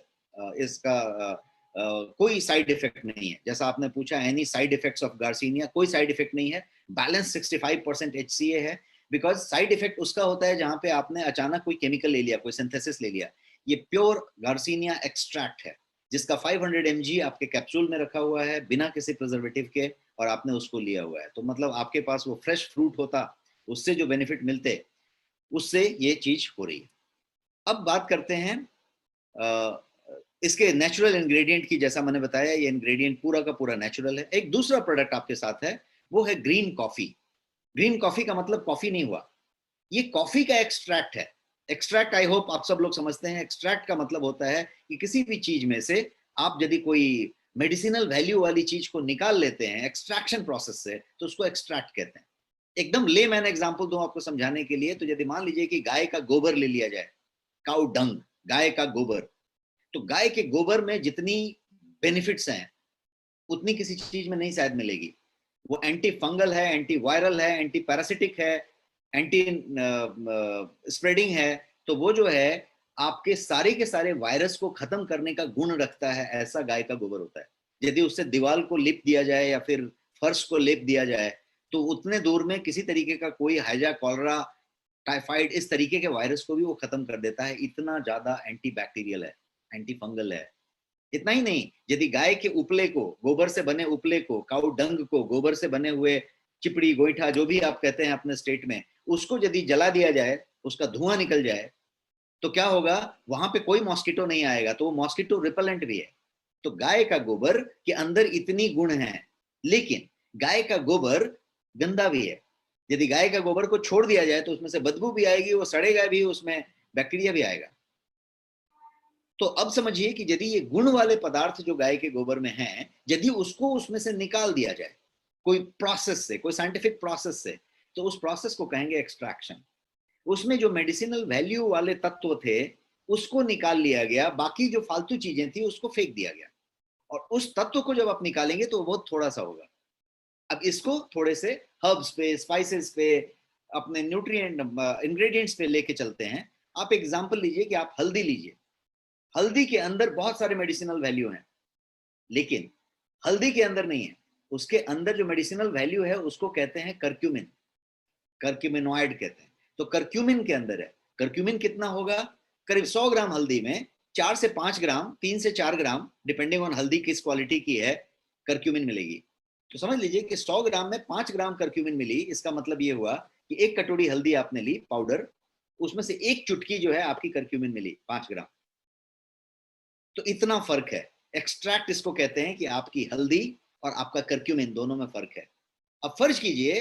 इसका कोई साइड इफेक्ट नहीं है, जैसा आपने पूछा, any side effects of garcinia, कोई साइड इफेक्ट नहीं है। बैलेंस 65% HCA है, बिकॉज साइड इफेक्ट उसका होता है जहां पे आपने अचानक कोई केमिकल ले लिया, कोई सिंथेसिस ले लिया। ये प्योर गार्सिनिया एक्सट्रैक्ट है जिसका 500 mg आपके कैप्सूल में रखा हुआ है बिना किसी प्रिजर्वेटिव के, और आपने उसको लिया हुआ है। तो मतलब आपके पास वो फ्रेश फ्रूट होता, उससे जो बेनिफिट मिलते, उससे ये चीज हो रही है। अब बात करते हैं इसके नेचुरल इंग्रेडिएंट की। जैसा मैंने बताया, ये इंग्रेडिएंट पूरा का पूरा नेचुरल है। एक दूसरा प्रोडक्ट आपके साथ है, वो है ग्रीन कॉफी। ग्रीन कॉफी का मतलब कॉफी नहीं हुआ, ये कॉफी का एक्सट्रैक्ट है। एक्सट्रैक्ट आई होप आप सब लोग समझते हैं। एक्सट्रैक्ट का मतलब होता है कि किसी भी चीज में से आप यदि कोई मेडिसिनल वैल्यू वाली चीज को निकाल लेते हैं एक्सट्रैक्शन प्रोसेस से, तो उसको एक्सट्रैक्ट कहते हैं। एकदम लेमैन एग्जांपल दूं आपको समझाने के लिए, तो यदि मान लीजिए कि गाय का गोबर ले लिया जाए, काउ डंग, गाय का गोबर, तो गाय के गोबर में जितनी बेनिफिट्स हैं उतनी किसी चीज में नहीं शायद मिलेगी। वो एंटी फंगल है, एंटी वायरल है, एंटी पैरासिटिक है, एंटी स्प्रेडिंग है। तो वो जो है आपके सारे के सारे वायरस को खत्म करने का गुण रखता है, ऐसा गाय का गोबर होता है। यदि उससे दीवार को लेप दिया जाए या फिर फर्श को लेप दिया जाए, तो उतने दूर में किसी तरीके का कोई हैजा, कॉलरा, टाइफाइड, इस तरीके के वायरस को भी वो खत्म कर देता है। इतना ज्यादा एंटी बैक्टीरियल है, एंटी फंगल है। इतना ही नहीं, यदि गाय के उपले को, गोबर से बने उपले को, काउ डंग को, गोबर से बने हुए चिपड़ी, गोईठा, जो भी आप कहते हैं अपने स्टेट में, उसको यदि जला दिया जाए, उसका धुआं निकल जाए, तो क्या होगा, वहां पे कोई मॉस्किटो नहीं आएगा, तो वो मॉस्किटो रिपेलेंट भी है। तो गाय का गोबर के अंदर इतनी गुण है, लेकिन गाय का गोबर गंदा भी है। यदि गाय का गोबर को छोड़ दिया जाए तो उसमें से बदबू भी आएगी, वो सड़ेगा भी, उसमें बैक्टीरिया भी आएगा। तो अब समझिए कि यदि ये गुण वाले पदार्थ जो गाय के गोबर में हैं, यदि उसको उसमें से निकाल दिया जाए कोई प्रोसेस से, कोई साइंटिफिक प्रोसेस से, तो उस प्रोसेस को कहेंगे एक्सट्रैक्शन। उसमें जो मेडिसिनल वैल्यू वाले तत्व थे उसको निकाल लिया गया, बाकी जो फालतू चीजें थी उसको फेंक दिया गया, और उस तत्व को जब आप निकालेंगे तो वो थोड़ा सा होगा। अब इसको थोड़े से हर्ब्स पे, स्पाइसेस पे, अपने न्यूट्रिएंट इंग्रेडिएंट्स पे लेके चलते हैं। आप एग्जांपल लीजिए कि आप हल्दी लीजिए, हल्दी के अंदर बहुत सारे मेडिसिनल वैल्यू हैं, लेकिन हल्दी के अंदर नहीं है, उसके अंदर जो मेडिसिनल वैल्यू है उसको कहते हैं करक्यूमिन, करक्यूमिनॉइड कहते हैं। तो करक्यूमिन के अंदर है, करक्यूमिन कितना होगा, करीब 100 ग्राम हल्दी में 4 से 5 ग्राम, 3 से 4 ग्राम, डिपेंडिंग ऑन हल्दी किस क्वालिटी की है, करक्यूमिन मिलेगी। तो समझ लीजिए कि 100 ग्राम में 5 ग्राम करक्यूमिन मिली, इसका मतलब ये हुआ कि एक कटोरी हल्दी आपने ली पाउडर, उसमें से एक चुटकी जो है आपकी करक्यूमिन मिली 5 ग्राम। तो इतना फर्क है। एक्सट्रैक्ट इसको कहते हैं कि आपकी हल्दी और आपका करक्यूमिन दोनों में फर्क है। अब फर्ज कीजिए,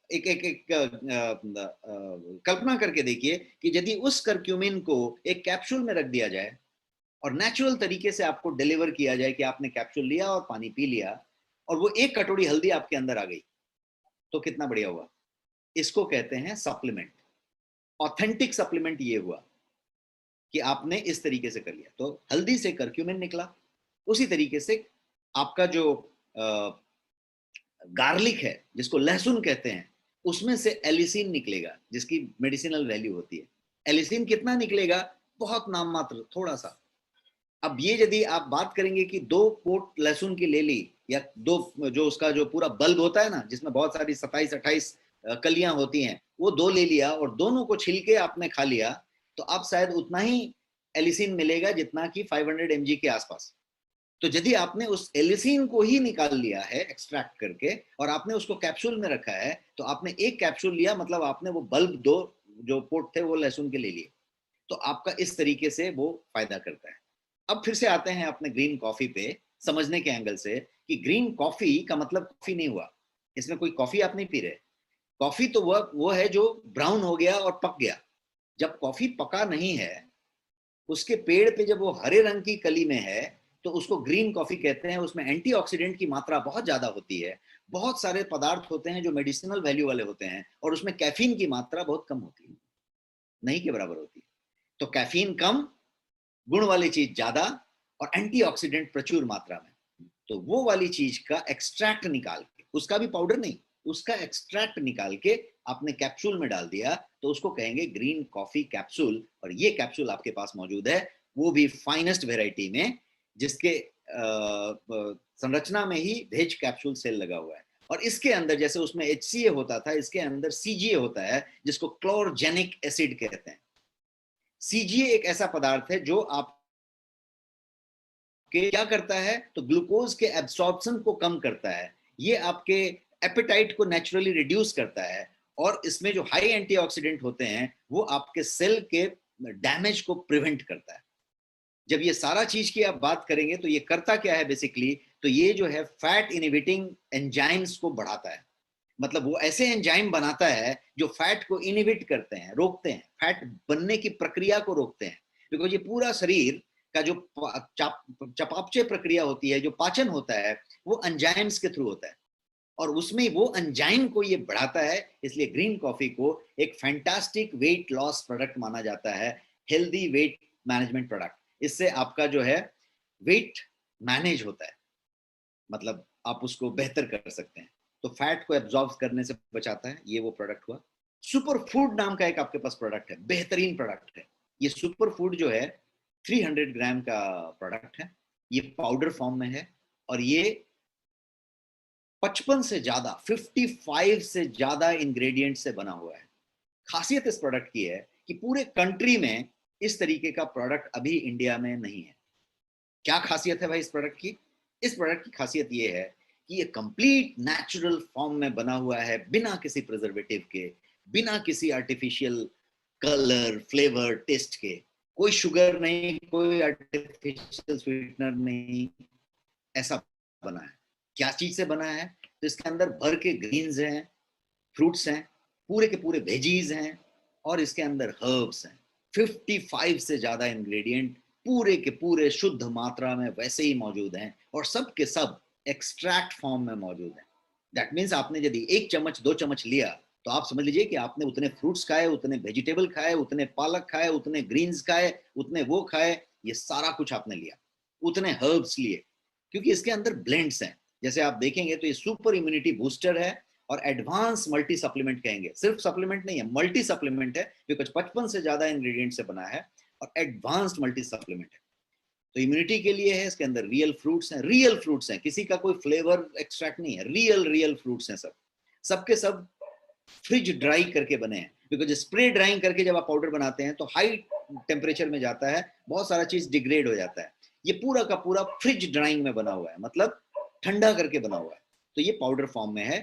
एक एक एक कल्पना करके देखिए कि यदि उस करक्यूमिन को एक कैप्सूल में रख दिया जाए और नेचुरल तरीके से आपको डिलीवर किया जाए कि आपने कैप्सूल लिया और पानी पी लिया और वो एक कटोरी हल्दी आपके अंदर आ गई, तो कितना बढ़िया हुआ। इसको कहते हैं सप्लीमेंट। ऑथेंटिक सप्लीमेंट ये हुआ कि आपने इस तरीके से कर लिया, तो हल्दी से करक्यूमिन निकला। उसी तरीके से आपका जो गार्लिक है, जिसको लहसुन कहते हैं, उसमें से एलिसिन निकलेगा, जिसकी मेडिसिनल वैल्यू होती है। एलिसिन कितना निकलेगा, बहुत नाम मात्र, थोड़ा सा। अब ये यदि आप बात करेंगे कि 2 पोट लहसुन की ले ली, या 2 जो उसका जो पूरा बल्ब होता है ना, जिसमें बहुत सारी 27-28 कलियां होती हैं, वो 2 ले लिया और दोनों को छिलके आपने खा लिया, तो आप शायद उतना ही एलिसिन मिलेगा जितना कि 500 mg के आसपास। तो यदि आपने उस एलिसिन को ही निकाल लिया है एक्सट्रैक्ट करके और आपने उसको कैप्सूल में रखा है, तो आपने एक कैप्सूल लिया, मतलब आपने वो बल्ब 2 जो पोट थे वो लहसुन के ले लिए। तो आपका इस तरीके से वो फायदा करता है। अब फिर से आते हैं अपने ग्रीन कॉफी पे, समझने के एंगल से कि ग्रीन कॉफी का मतलब कॉफी नहीं हुआ, इसमें कोई कॉफी आप नहीं पी रहे। कॉफी तो वो है जो ब्राउन हो गया और पक गया। जब कॉफी पका नहीं है, उसके पेड़ पे जब वो हरे रंग की कली में है, तो उसको ग्रीन कॉफी कहते हैं। उसमें एंटीऑक्सीडेंट की मात्रा बहुत ज्यादा होती है, बहुत सारे पदार्थ होते हैं जो मेडिसिनल वैल्यू वाले होते हैं, और उसमें कैफीन की मात्रा बहुत कम होती है, नहीं के बराबर होती है। तो कैफीन कम, गुण वाली चीज ज्यादा, और एंटीऑक्सीडेंट प्रचुर मात्रा में। तो वो वाली चीज का एक्सट्रैक्ट निकाल के, उसका भी पाउडर नहीं, उसका एक्सट्रैक्ट निकाल के आपने कैप्सूल में डाल दिया, तो उसको कहेंगे ग्रीन कॉफी कैप्सूल। और ये कैप्सूल आपके पास मौजूद है, वो भी फाइनेस्ट वेराइटी में, जिसके संरचना में ही भेज कैप्सूल सेल लगा हुआ है। और इसके अंदर जैसे उसमें HCA होता था, इसके अंदर CGA होता है, जिसको क्लोरोजेनिक एसिड कहते हैं। CGA एक ऐसा पदार्थ है जो आप क्या करता है, तो ग्लूकोज के एब्सॉर्प्शन को कम करता है, ये आपके एपेटाइट को नेचुरली रिड्यूस करता है, और इसमें जो हाई एंटीऑक्सीडेंट होते हैं वो आपके सेल के डैमेज को प्रिवेंट करता है। जब ये सारा चीज की आप बात करेंगे तो ये करता क्या है बेसिकली, तो ये जो है फैट इनहिबिटिंग एंजाइम्स को बढ़ाता है। मतलब वो ऐसे एंजाइम बनाता है जो फैट को इनहिबिट करते हैं, रोकते हैं, फैट बनने की प्रक्रिया को रोकते हैं। बिकॉज ये पूरा शरीर का जो चयापचय प्रक्रिया होती है, जो पाचन होता है, वो एंजाइम्स के थ्रू होता है, और उसमें वो एंजाइम को ये बढ़ाता है। इसलिए ग्रीन कॉफी को एक फैंटास्टिक वेट लॉस प्रोडक्ट माना जाता है, हेल्दी वेट मैनेजमेंट प्रोडक्ट। इससे आपका जो है वेट मैनेज होता है, मतलब आप उसको बेहतर कर सकते हैं, तो फैट को एब्जॉर्ब करने से बचाता है। ये वो प्रोडक्ट हुआ। सुपर फूड नाम का एक आपके पास प्रोडक्ट है, बेहतरीन प्रोडक्ट है। ये सुपर फूड जो है 300 ग्राम का प्रोडक्ट है, ये पाउडर फॉर्म में है, और ये 55 से ज्यादा इंग्रेडिएंट से बना हुआ है। खासियत इस प्रोडक्ट की है कि पूरे कंट्री में इस तरीके का प्रोडक्ट अभी इंडिया में नहीं है। क्या खासियत है भाई इस प्रोडक्ट की? इस प्रोडक्ट की खासियत ये है कि ये कंप्लीट नेचुरल फॉर्म में बना हुआ है, बिना किसी प्रिजर्वेटिव के, बिना किसी आर्टिफिशियल कलर, फ्लेवर, टेस्ट के। कोई शुगर नहीं, कोई आर्टिफिशियल स्वीटनर नहीं, ऐसा बना है। क्या चीज से बना है? तो इसके अंदर भर के ग्रीन्स हैं, फ्रूट्स हैं, पूरे के पूरे वेजीज हैं, और इसके अंदर हर्ब्स हैं। 55 से ज्यादा इंग्रेडिएंट पूरे के पूरे शुद्ध मात्रा में वैसे ही मौजूद हैं, और सब के सब एक्सट्रैक्ट फॉर्म में मौजूद हैं। दैट मीन्स आपने यदि 1 चम्मच 2 चम्मच लिया तो आप समझ लीजिए कि आपने उतने फ्रूट्स खाए, उतने वेजिटेबल खाए, उतने पालक खाए, उतने ग्रीन्स खाए, उतने वो खाए, ये सारा कुछ आपने लिया, उतने हर्ब्स लिए, क्योंकि इसके अंदर ब्लेंड्स हैं। जैसे आप देखेंगे तो ये सुपर इम्यूनिटी बूस्टर है और एडवांस मल्टी सप्लीमेंट कहेंगे, सिर्फ सप्लीमेंट नहीं है, मल्टी सप्लीमेंट है, बिकॉज 55 से ज्यादा इंग्रेडिएंट से बना है और एडवांस्ड मल्टी सप्लीमेंट है। तो इम्यूनिटी के लिए है, इसके अंदर रियल फ्रूट्स हैं, रियल फ्रूट्स हैं, किसी का कोई फ्लेवर एक्सट्रैक्ट नहीं है, रियल रियल फ्रूट्स हैं, सब सबके सब फ्रिज ड्राई करके बने हैं, बिकॉज स्प्रे ड्राइंग करके जब आप पाउडर बनाते हैं तो हाई टेम्परेचर में जाता है, बहुत सारा चीज डिग्रेड हो जाता है। ये पूरा का पूरा फ्रिज ड्राइंग में बना हुआ है, मतलब ठंडा करके बना हुआ है, तो ये पाउडर फॉर्म में है।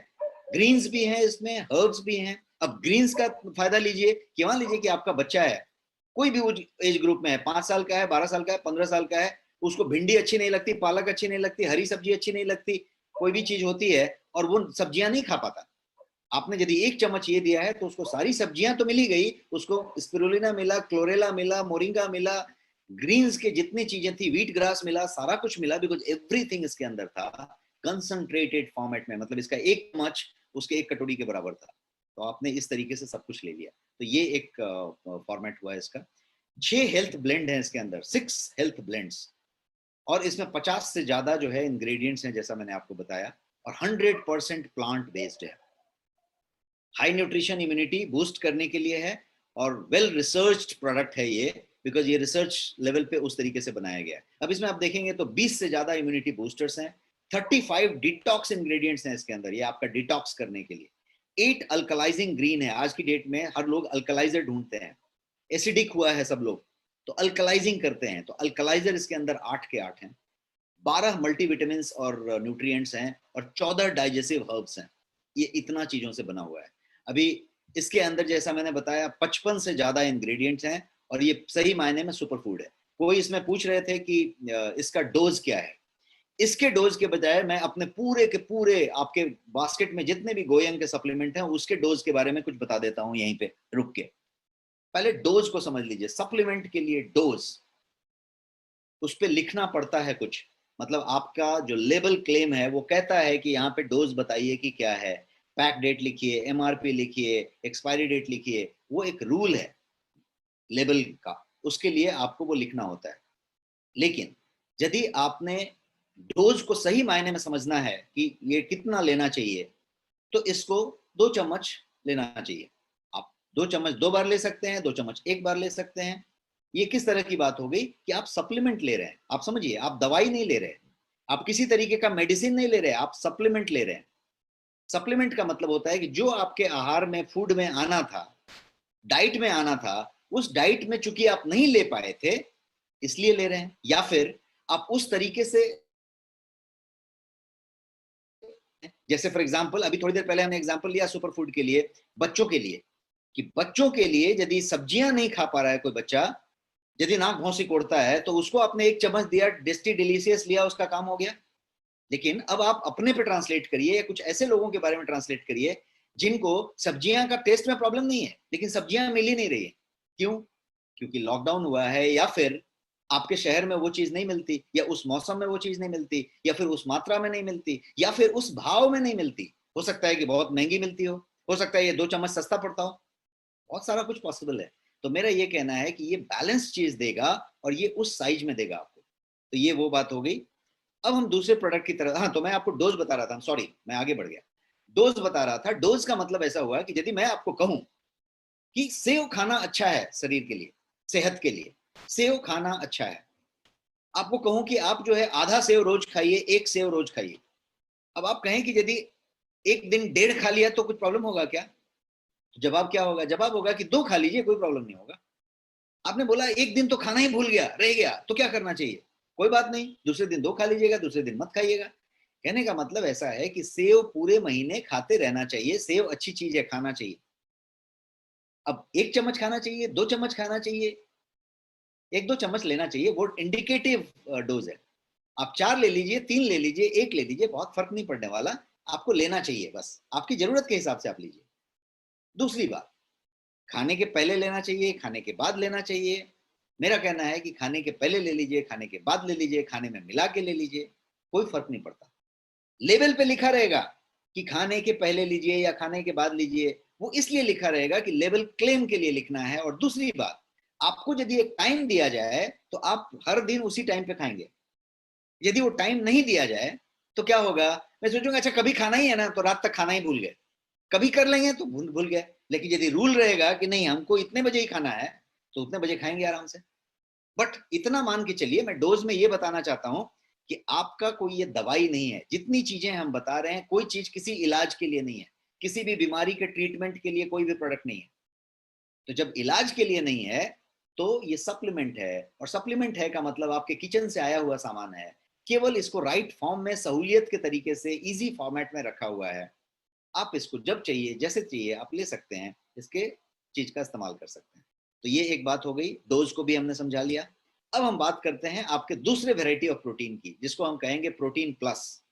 ग्रीन्स भी हैं इसमें, हर्ब्स भी हैं। अब ग्रीन्स का फायदा लीजिए कि मान लीजिए कि आपका बच्चा है, कोई भी एज ग्रुप में है, 5 साल का है, 12 साल का है, 15 साल का है, उसको भिंडी अच्छी नहीं लगती, पालक अच्छी नहीं लगती, हरी सब्जी अच्छी नहीं लगती, कोई भी चीज होती है और वो सब्जियां नहीं खा पाता। आपने यदि 1 चम्मच ये दिया है तो उसको सारी सब्जियां तो मिली गई, उसको स्पिरुलिना मिला, क्लोरेला मिला, मोरिंगा मिला, ग्रीन्स के जितनी चीजें थी, व्हीट ग्रास मिला, सारा कुछ मिला, बिकॉज एवरीथिंग इसके अंदर था कंसंट्रेटेड फॉर्मेट में, मतलब इसका 1 चम्मच उसके 1 कटोरी के बराबर था। तो आपने इस तरीके से सब कुछ ले लिया, तो ये एक फॉर्मेट हुआ है इसका। 6 हेल्थ ब्लेंड है इसके अंदर, 6 हेल्थ ब्लेंड्स, और इसमें 50 से ज्यादा जो है इंग्रेडिएंट्स हैं, जैसा मैंने आपको बताया, और 100% प्लांट बेस्ड है। हाई न्यूट्रिशन इम्यूनिटी बूस्ट करने के लिए है और वेल रिसर्च्ड प्रोडक्ट है ये, बिकॉज ये रिसर्च लेवल पे उस तरीके से बनाया गया है। अब इसमें आप देखेंगे तो 20 से ज्यादा इम्यूनिटी बूस्टर्स हैं, 35 डिटॉक्स इंग्रेडिएंट्स हैं इसके अंदर, ये आपका डिटॉक्स करने के लिए। 8 अल्कलाइजिंग ग्रीन है, आज की डेट में हर लोग अल्कलाइजर ढूंढते हैं, एसिडिक हुआ है सब लोग तो अल्कलाइजिंग करते हैं, तो अल्कलाइजर इसके अंदर 8 के 8 हैं, 12 मल्टीविटामिन और न्यूट्रिएंट्स हैं और 14 डाइजेस्टिव हर्ब्स हैं। ये इतना चीजों से बना हुआ है। अभी इसके अंदर जैसा मैंने बताया 55 से ज्यादा इंग्रेडिएंट्स हैं और ये सही मायने में सुपर फूड है। कोई इसमें पूछ रहे थे कि इसका डोज क्या है, इसके डोज के बजाय मैं अपने पूरे के पूरे आपके बास्केट में जितने भी गोयंग के सप्लीमेंट हैं उसके डोज के बारे में कुछ बता देता हूं यहीं पे रुक के। पहले डोज को समझ लीजिए। सप्लीमेंट के लिए डोज, उस पर लिखना पड़ता है कुछ, मतलब आपका जो लेबल क्लेम है वो कहता है कि यहाँ पे डोज बताइए कि क्या है, पैक डेट लिखिए, एमआरपी लिखिए, एक्सपायरी डेट लिखिए, वो एक रूल है लेबल का, उसके लिए आपको वो लिखना होता है। लेकिन यदि आपने डोज को सही मायने में समझना है कि ये कितना लेना चाहिए, तो इसको 2 चम्मच लेना चाहिए। आप 2 चम्मच 2 बार ले सकते हैं, 2 चम्मच 1 बार ले सकते हैं। ये किस तरह की बात हो गई कि आप सप्लीमेंट ले रहे हैं, आप समझिए, आप दवाई नहीं ले रहे, आप किसी तरीके का मेडिसिन नहीं ले रहे, आप सप्लीमेंट ले रहे हैं। सप्लीमेंट का मतलब होता है कि जो आपके आहार में, फूड में आना था, डाइट में आना था, उस डाइट में चूंकि आप नहीं ले पाए थे इसलिए ले रहे हैं, या फिर आप उस तरीके से, जैसे फॉर एग्जांपल अभी थोड़ी देर पहले हमने एग्जांपल लिया सुपर फूड के लिए, बच्चों के लिए, कि बच्चों के लिए यदि सब्जियां नहीं खा पा रहा है कोई बच्चा, यदि नाक भौंसी कोड़ता है, तो उसको आपने 1 चम्मच दिया, टेस्टी डिलीशियस लिया, उसका काम हो गया। लेकिन अब आप अपने पे ट्रांसलेट करिए या कुछ ऐसे लोगों के बारे में ट्रांसलेट करिए जिनको सब्जियां का टेस्ट में प्रॉब्लम नहीं है लेकिन सब्जियां मिल ही नहीं रही है। क्यों? क्योंकि लॉकडाउन हुआ है, या फिर आपके शहर में वो चीज नहीं मिलती, या उस मौसम में वो चीज नहीं मिलती, या फिर उस मात्रा में नहीं मिलती, या फिर उस भाव में नहीं मिलती। हो सकता है कि बहुत महंगी मिलती हो सकता है ये 2 चम्मच सस्ता पड़ता हो, बहुत सारा कुछ पॉसिबल है। तो मेरा ये कहना है कि ये बैलेंस चीज देगा और ये उस साइज में देगा आपको। तो ये वो बात हो गई। अब हम दूसरे प्रोडक्ट की तरह, हाँ, तो मैं आपको डोज बता रहा था, सॉरी मैं आगे बढ़ गया। डोज बता रहा था। डोज का मतलब ऐसा हुआ कि यदि मैं आपको कहूं कि सेव खाना अच्छा है शरीर के लिए, सेहत के लिए सेव खाना अच्छा है, आपको कहूं कि आप जो है आधा सेव रोज खाइए, 1 सेव रोज खाइए, अब आप कहें कि यदि 1 दिन 1.5 खा लिया तो कुछ प्रॉब्लम होगा क्या? तो जवाब क्या होगा? जवाब होगा कि 2 खा लीजिए, कोई प्रॉब्लम नहीं होगा। आपने बोला 1 दिन तो खाना ही भूल गया, रह गया, तो क्या करना चाहिए? कोई बात नहीं, दूसरे दिन 2 खा लीजिएगा, दूसरे दिन मत खाइएगा। कहने का मतलब ऐसा है कि सेव पूरे महीने खाते रहना चाहिए, सेव अच्छी चीज है, खाना चाहिए। अब 1 चम्मच खाना चाहिए, 2 चम्मच खाना चाहिए, 1-2 चम्मच लेना चाहिए, वो इंडिकेटिव डोज है। आप 4 ले लीजिए, 3 ले लीजिए, 1 ले लीजिए, बहुत फर्क नहीं पड़ने वाला, आपको लेना चाहिए, बस आपकी जरूरत के हिसाब से आप लीजिए। दूसरी बात, खाने के पहले लेना चाहिए, खाने के बाद लेना चाहिए। मेरा कहना है कि खाने के पहले ले लीजिए, खाने के बाद ले लीजिए, खाने में मिला के ले लीजिए, कोई फर्क नहीं पड़ता। लेवल पे लिखा रहेगा कि खाने के पहले लीजिए या खाने के बाद लीजिए, वो इसलिए लिखा रहेगा कि लेवल क्लेम के लिए लिखना है। और दूसरी बात, आपको यदि एक टाइम दिया जाए तो आप हर दिन उसी टाइम पे खाएंगे। यदि वो टाइम नहीं दिया जाए तो क्या होगा, मैं सोचूंगा अच्छा कभी खाना ही है ना, तो रात तक खाना ही भूल गए, कभी कर लेंगे तो भूल गए। लेकिन यदि रूल रहेगा कि नहीं हमको इतने बजे ही खाना है, तो उतने बजे खाएंगे आराम से। बट इतना मान के चलिए, मैं डोज में ये बताना चाहता हूं कि आपका कोई ये दवाई नहीं है। जितनी चीजें हम बता रहे हैं, कोई चीज किसी इलाज के लिए नहीं है, किसी भी बीमारी के ट्रीटमेंट के लिए कोई भी प्रोडक्ट नहीं है। तो जब इलाज के लिए नहीं है तो ये सप्लीमेंट है। और सप्लीमेंट है का मतलब आपके किचन से आया हुआ सामान है, केवल इसको राइट फॉर्म में सहूलियत के तरीके से इजी फॉर्मेट में रखा हुआ है। आप इसको जब चाहिए जैसे चाहिए आप ले सकते हैं, इसके चीज का इस्तेमाल कर सकते हैं। तो ये एक बात हो गई, डोज को भी हमने समझा लिया। अब हम बात करते हैं आपके दूसरे वेराइटी ऑफ प्रोटीन की, जिसको हम कहेंगे प्रोटीन प्लस।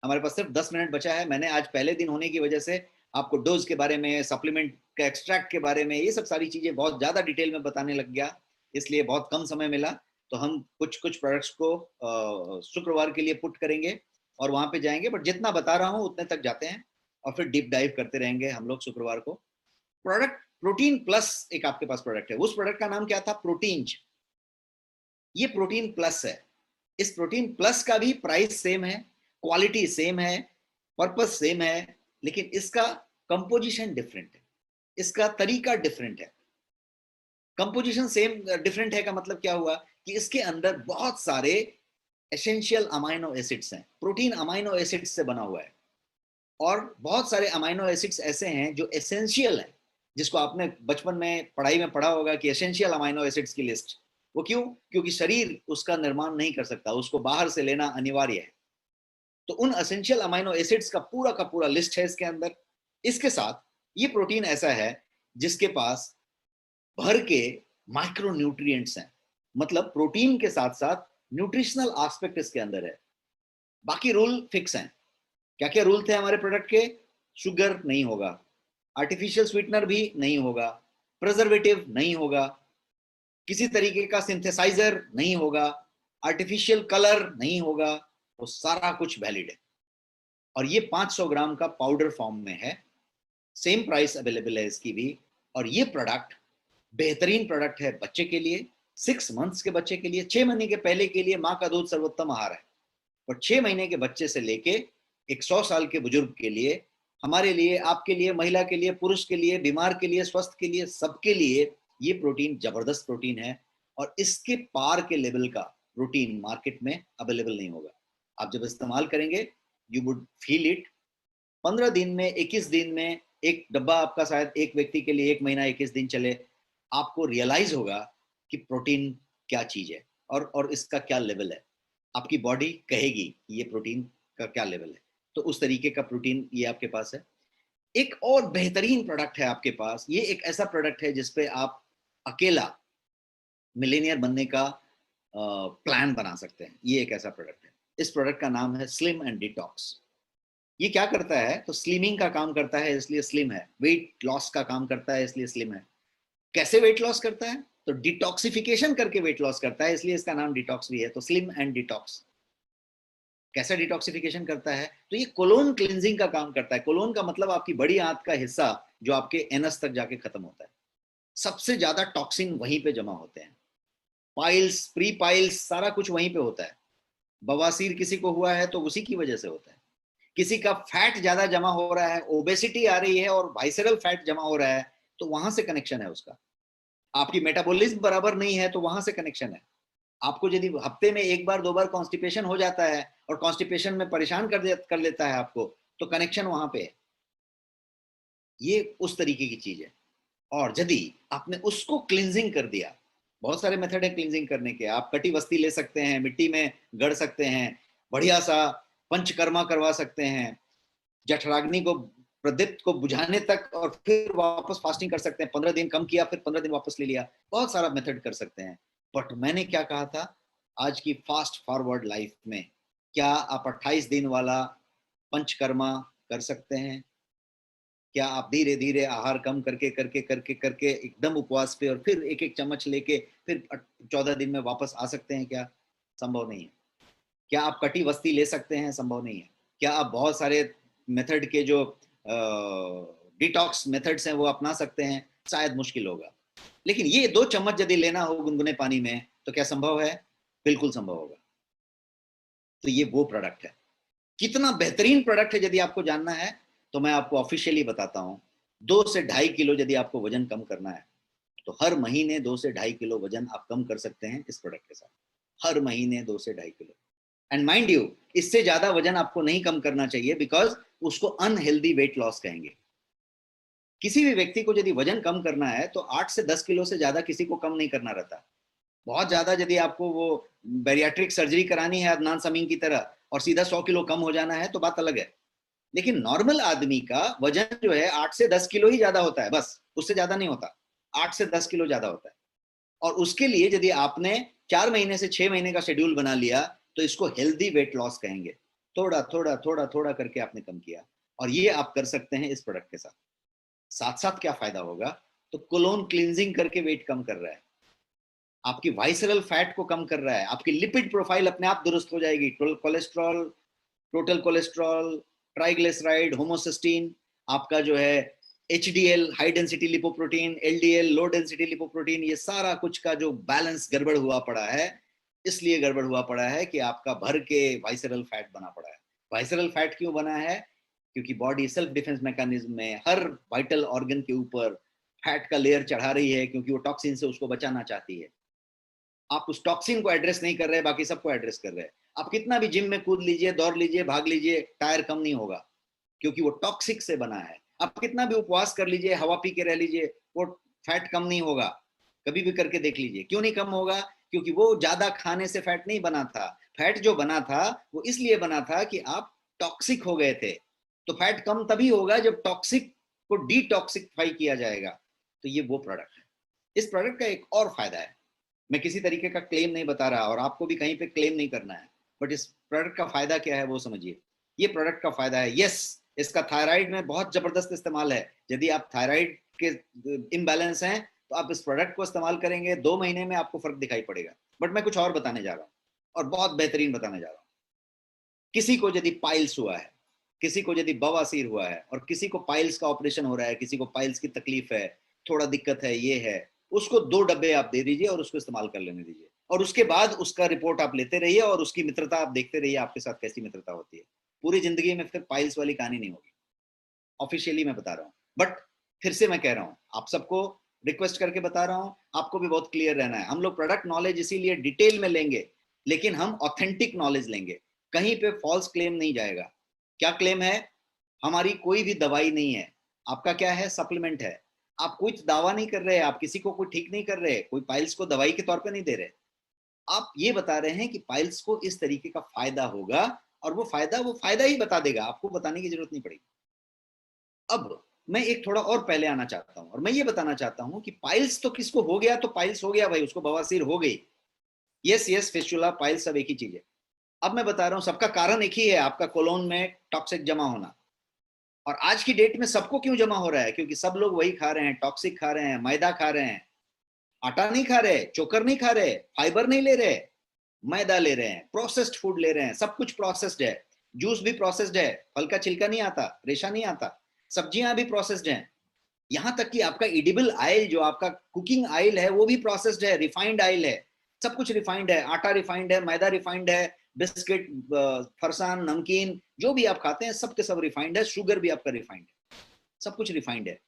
हमारे पास सिर्फ 10 मिनट बचा है। मैंने आज पहले दिन होने की वजह से आपको डोज के बारे में, सप्लीमेंट के एक्सट्रैक्ट के बारे में, ये सब सारी चीजें बहुत ज्यादा डिटेल में बताने लग गया, इसलिए बहुत कम समय मिला। तो हम कुछ कुछ प्रोडक्ट्स को शुक्रवार के लिए पुट करेंगे और वहां पे जाएंगे। बट जितना बता रहा हूं उतने तक जाते हैं और फिर डीप डाइव करते रहेंगे हम लोग शुक्रवार को। प्रोडक्ट प्रोटीन प्लस एक आपके पास प्रोडक्ट है, उस प्रोडक्ट का नाम क्या था, प्रोटीन्ज। ये प्रोटीन प्लस है। इस प्रोटीन प्लस का भी प्राइस सेम है, क्वालिटी सेम है, पर्पस सेम है, लेकिन इसका कंपोजिशन डिफरेंट है, इसका तरीका डिफरेंट है। कंपोजिशन सेम डिफरेंट है का मतलब क्या हुआ कि इसके अंदर बहुत सारे एसेंशियल अमाइनो एसिड्स हैं। प्रोटीन अमाइनो एसिड्स से बना हुआ है और बहुत सारे अमाइनो एसिड्स ऐसे हैं जो एसेंशियल हैं, जिसको आपने बचपन में पढ़ाई में पढ़ा होगा कि एसेंशियल अमाइनो एसिड्स की लिस्ट। वो क्यों? क्योंकि शरीर उसका निर्माण नहीं कर सकता, उसको बाहर से लेना अनिवार्य है। तो उन एसेंशियल अमाइनो एसिड्स का पूरा लिस्ट है इसके अंदर। इसके साथ ये प्रोटीन ऐसा है जिसके पास भर के माइक्रो न्यूट्रिएंट्स हैं, मतलब प्रोटीन के साथ साथ न्यूट्रिशनल एस्पेक्ट इसके अंदर है। बाकी रूल फिक्स हैं। क्या क्या रूल थे हमारे प्रोडक्ट के? शुगर नहीं होगा, आर्टिफिशियल स्वीटनर भी नहीं होगा, प्रिजर्वेटिव नहीं होगा, किसी तरीके का सिंथेसाइजर नहीं होगा, आर्टिफिशियल कलर नहीं होगा, वो सारा कुछ वैलिड है। और ये 500 ग्राम का पाउडर फॉर्म में है, सेम प्राइस अवेलेबल है इसकी भी। और ये प्रोडक्ट बेहतरीन प्रोडक्ट है बच्चे के लिए, 6 मंथ्स के बच्चे के लिए। 6 महीने के पहले के लिए माँ का दूध सर्वोत्तम आहार है, और 6 महीने के बच्चे से लेके एक 100 साल के बुजुर्ग के लिए, हमारे लिए, आपके लिए, महिला के लिए, पुरुष के लिए, बीमार के लिए, स्वस्थ के लिए, सबके लिए ये प्रोटीन जबरदस्त प्रोटीन है। और इसके पार के लेवल का प्रोटीन मार्केट में अवेलेबल नहीं होगा। आप जब इस्तेमाल करेंगे यू वुड फील इट। 15 दिन में, 21 दिन में, एक डब्बा आपका शायद एक व्यक्ति के लिए 1 महीना 21 दिन चले, आपको रियलाइज होगा कि प्रोटीन क्या चीज है और इसका क्या लेवल है। आपकी बॉडी कहेगी कि ये प्रोटीन का क्या लेवल है। तो उस तरीके का प्रोटीन ये आपके पास है। एक और बेहतरीन प्रोडक्ट है आपके पास। ये एक ऐसा प्रोडक्ट है जिसपे आप अकेला मिलेनियर बनने का प्लान बना सकते हैं। ये एक ऐसा प्रोडक्ट है। इस प्रोडक्ट का नाम है स्लिम एंड डिटॉक्स। ये क्या करता है? तो स्लिमिंग का काम करता है इसलिए स्लिम है, वेट लॉस का काम करता है इसलिए स्लिम है। कैसे वेट लॉस करता है? तो डिटॉक्सिफिकेशन करके वेट लॉस करता है, इसलिए इसका नाम डिटॉक्स भी है। तो स्लिम एंड डिटॉक्स। कैसे डिटॉक्सिफिकेशन करता है? तो ये कोलोन क्लींजिंग का काम करता है। कोलोन का मतलब आपकी बड़ी आंत का हिस्सा जो आपके एनस तक जाके खत्म होता है। सबसे ज्यादा टॉक्सिन वहीं पे जमा होते हैं। पाइल्स, प्री पाइल्स, सारा कुछ वहीं पे होता है। बवासीर किसी को हुआ है तो उसी की वजह से होता है। किसी का फैट ज्यादा जमा हो रहा है, ओबेसिटी आ रही है और वाइसरल फैट जमा हो रहा है, तो वहां से कनेक्शन है उसका। आपकी मेटाबॉलिज्म बराबर नहीं है तो वहां से कनेक्शन है। आपको यदि हफ्ते में 1 बार 2 बार कॉन्स्टिपेशन हो जाता है और कॉन्स्टिपेशन में परेशान कर लेता है आपको, तो कनेक्शन वहां पे है। ये उस तरीके की चीज है। और यदि आपने उसको क्लींजिंग कर दिया, बहुत सारे मेथड है क्लींजिंग करने के। आप कटी वस्ती ले सकते हैं, मिट्टी में गड़ सकते हैं, बढ़िया सा पंचकर्मा करवा सकते हैं, जठराग्नि को, प्रदीप्त को बुझाने तक, और फिर वापस फास्टिंग कर सकते हैं। 15 दिन कम किया, फिर 15 दिन वापस ले लिया। बहुत सारा मेथड कर सकते हैं। बट मैंने क्या कहा था, आज की फास्ट फॉरवर्ड लाइफ में क्या आप 28 दिन वाला पंचकर्मा कर सकते हैं? क्या आप धीरे धीरे आहार कम करके करके करके करके एकदम उपवास पे और फिर एक एक चम्मच लेके फिर 14 दिन में वापस आ सकते हैं? क्या संभव नहीं है। क्या आप कटी वस्ती ले सकते हैं? संभव नहीं है। क्या आप बहुत सारे मेथड के जो डिटॉक्स मेथड्स हैं वो अपना सकते हैं, शायद मुश्किल होगा। लेकिन ये 2 चम्मच यदि लेना हो गुनगुने पानी में तो क्या संभव है? बिल्कुल संभव होगा। तो ये वो प्रोडक्ट है। कितना बेहतरीन प्रोडक्ट है यदि आपको जानना है तो मैं आपको ऑफिशियली बताता हूं। 2 से 2.5 किलो यदि आपको वजन कम करना है तो हर महीने 2 से 2.5 किलो वजन आप कम कर सकते हैं इस प्रोडक्ट के साथ। हर महीने 2 से 2.5 किलो। एंड माइंड यू, इससे ज्यादा वजन आपको नहीं कम करना चाहिए, बिकॉज उसको अनहेल्दी वेट लॉस कहेंगे। किसी भी व्यक्ति को यदि वजन कम करना है तो 8 से 10 किलो से ज्यादा किसी को कम नहीं करना रहता। बहुत ज्यादा यदि आपको वो बैरियाट्रिक सर्जरी करानी है अदनान समीम की तरह और सीधा 100 किलो कम हो जाना है तो बात अलग है। लेकिन नॉर्मल आदमी का वजन जो है 8 से 10 किलो ही ज्यादा होता है, बस उससे ज्यादा नहीं होता। 8 से 10 किलो ज्यादा होता है। और उसके लिए यदि आपने 4 महीने से 6 महीने का शेड्यूल बना लिया तो इसको हेल्दी वेट लॉस कहेंगे। थोड़ा थोड़ा थोड़ा थोड़ा करके आपने कम किया, और ये आप कर सकते हैं इस प्रोडक्ट के साथ। साथ साथ क्या फायदा होगा? तो कोलोन क्लींजिंग करके वेट कम कर रहा है, आपकी वाइसरल फैट को कम कर रहा है, आपकी लिपिड प्रोफाइल अपने आप दुरुस्त हो जाएगी। Cholesterol, total cholesterol, triglyceride, homocysteine, आपका जो है HDL high density lipoprotein, LDL low density lipoprotein, ये सारा कुछ का जो बैलेंस गड़बड़ हुआ पड़ा है, इसलिए गड़बड़ हुआ पड़ा है कि आपका भर के वाइसरल फैट बना पड़ा है। वाइसरल फैट क्यों बना है? क्योंकि बॉडी सेल्फ डिफेंस मैकेनिज्म में हर वाइटल ऑर्गन के ऊपर फैट का लेयर चढ़ा रही है, क्योंकि वो टॉक्सिन से उसको बचाना चाहती है। आप उस टॉक्सिन को एड्रेस नहीं कर रहे, बाकी सबको एड्रेस कर रहे हैं। आप कितना भी जिम में कूद लीजिए, दौड़ लीजिए, भाग लीजिए, टायर कम नहीं होगा, क्योंकि वो टॉक्सिक से बना है। आप कितना भी उपवास कर लीजिए, हवा पी के रह लीजिए, वो फैट कम नहीं होगा। कभी भी करके देख लीजिए। क्यों नहीं कम होगा? क्योंकि वो ज्यादा खाने से फैट नहीं बना था। फैट जो बना था वो इसलिए बना था कि आप टॉक्सिक हो गए थे। तो फैट कम तभी होगा जब टॉक्सिक को डिटॉक्सिफाई किया जाएगा। तो ये वो प्रोडक्ट है। इस प्रोडक्ट का एक और फायदा है, मैं किसी तरीके का क्लेम नहीं बता रहा और आपको भी कहीं पे क्लेम नहीं करना है, बट इस प्रोडक्ट का फायदा क्या है वो समझिए। ये प्रोडक्ट का फायदा है, यस, इसका थायराइड में बहुत जबरदस्त इस्तेमाल है। यदि आप थायराइड के इम्बैलेंस हैं तो आप इस प्रोडक्ट को इस्तेमाल करेंगे, 2 महीने में आपको फर्क दिखाई पड़ेगा। बट मैं कुछ और बताने जा रहा हूँ, और बहुत बेहतरीन बताने जा रहा हूँ। किसी को यदि पाइल्स हुआ है, किसी को यदि बवासीर हुआ है, और किसी को पाइल्स का ऑपरेशन हो रहा है, किसी को पाइल्स की तकलीफ है, थोड़ा दिक्कत है, ये है, उसको 2 डब्बे आप दे दीजिए और उसको इस्तेमाल कर लेने दीजिए, और उसके बाद उसका रिपोर्ट आप लेते रहिए और उसकी मित्रता आप देखते रहिए, आपके साथ कैसी मित्रता होती है। पूरी जिंदगी में फिर पाइल्स वाली कहानी नहीं होगी। ऑफिशियली मैं बता रहा हूँ, बट फिर से मैं कह रहा हूँ, आप सबको रिक्वेस्ट करके बता रहा हूँ, आपको भी बहुत क्लियर रहना है। हम लोग प्रोडक्ट नॉलेज इसीलिए डिटेल में लेंगे, लेकिन हम ऑथेंटिक नॉलेज लेंगे, कहीं पे फॉल्स क्लेम नहीं जाएगा। क्या क्लेम है? हमारी कोई भी दवाई नहीं है। आपका क्या है? सप्लीमेंट है। आप कुछ दावा नहीं कर रहे, आप किसी को कोई ठीक नहीं कर रहे, कोई पाइल्स को दवाई के तौर पे नहीं दे रहे। आप ये बता रहे हैं कि पाइल्स को इस तरीके का फायदा होगा, और वो फायदा ही बता देगा, आपको बताने की जरूरत नहीं पड़ेगी। अब मैं एक थोड़ा और पहले आना चाहता हूं, और मैं ये बताना चाहता हूं कि पाइल्स तो किसको हो गया तो पाइल्स हो गया भाई, उसको बवासीर हो गई। यस, फिस्टुला, पाइल्स सब एक ही चीज है। अब मैं बता रहा हूं, सबका कारण एक ही है, आपका कोलोन में टॉक्सिक जमा होना। और आज की डेट में सबको क्यों जमा हो रहा है? क्योंकि सब लोग वही खा रहे हैं, टॉक्सिक खा रहे हैं, मैदा खा रहे हैं, आटा नहीं खा रहे, चोकर नहीं खा रहे, फाइबर नहीं ले रहे, मैदा ले रहे हैं, प्रोसेस्ड फूड ले रहे हैं, सब कुछ प्रोसेस्ड है। जूस भी प्रोसेस्ड है, फल का छिलका नहीं आता, रेशा नहीं आता, सब्जियां भी प्रोसेस्ड हैं। यहां तक कि आपका एडिबल ऑयल, जो आपका कुकिंग ऑयल है, वो भी प्रोसेस्ड है, रिफाइंड ऑयल है। सब कुछ रिफाइंड है, आटा रिफाइंड है, मैदा रिफाइंड है, बिस्किट, फरसान, नमकीन, जो भी आप खाते हैं सब के सब रिफाइंड है, शुगर भी आपका रिफाइंड है, सब कुछ रिफाइंड है।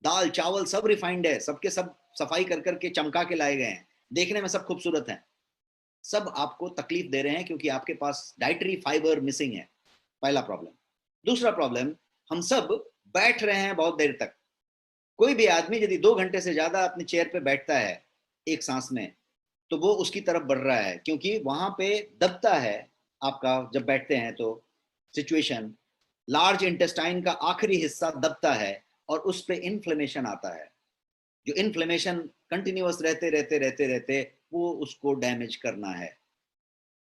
दाल चावल सब रिफाइंड है, सबके सब सफाई कर करके चमका के लाए गए हैं, देखने में सब खूबसूरत हैं। सब आपको तकलीफ दे रहे हैं क्योंकि आपके पास डाइटरी फाइबर मिसिंग है, पहला प्रॉब्लम। दूसरा प्रॉब्लम, हम सब बैठ रहे हैं बहुत देर तक। कोई भी आदमी यदि 2 घंटे से ज्यादा अपने चेयर पे बैठता है एक सांस में, तो वो उसकी तरफ बढ़ रहा है, क्योंकि वहां पे दबता है आपका, जब बैठते हैं तो सिचुएशन, लार्ज इंटेस्टाइन का आखिरी हिस्सा दबता है और उस पे इन्फ्लेमेशन आता है। जो इन्फ्लेमेशन कंटिन्यूअस रहते रहते रहते रहते वो उसको डैमेज करना है।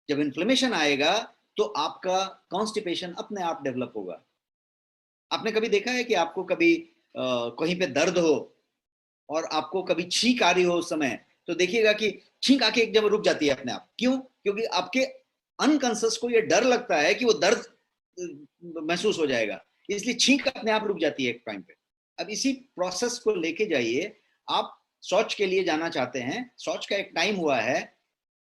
जब इन्फ्लेमेशन आएगा तो आपका कॉन्स्टिपेशन अपने आप डेवलप होगा। आपने कभी देखा है कि आपको कभी कहीं पे दर्द हो और आपको कभी छींक आ रही हो उस समय, तो देखिएगा कि छींक आके एक जगह रुक जाती है अपने आप। क्यों? क्योंकि आपके अनकॉन्शियस को ये डर लगता है कि वो दर्द महसूस हो जाएगा, इसलिए छींक अपने आप रुक जाती है एक टाइम पे। अब इसी प्रोसेस को लेके जाइए, आप शौच के लिए जाना चाहते हैं, शौच का एक टाइम हुआ है,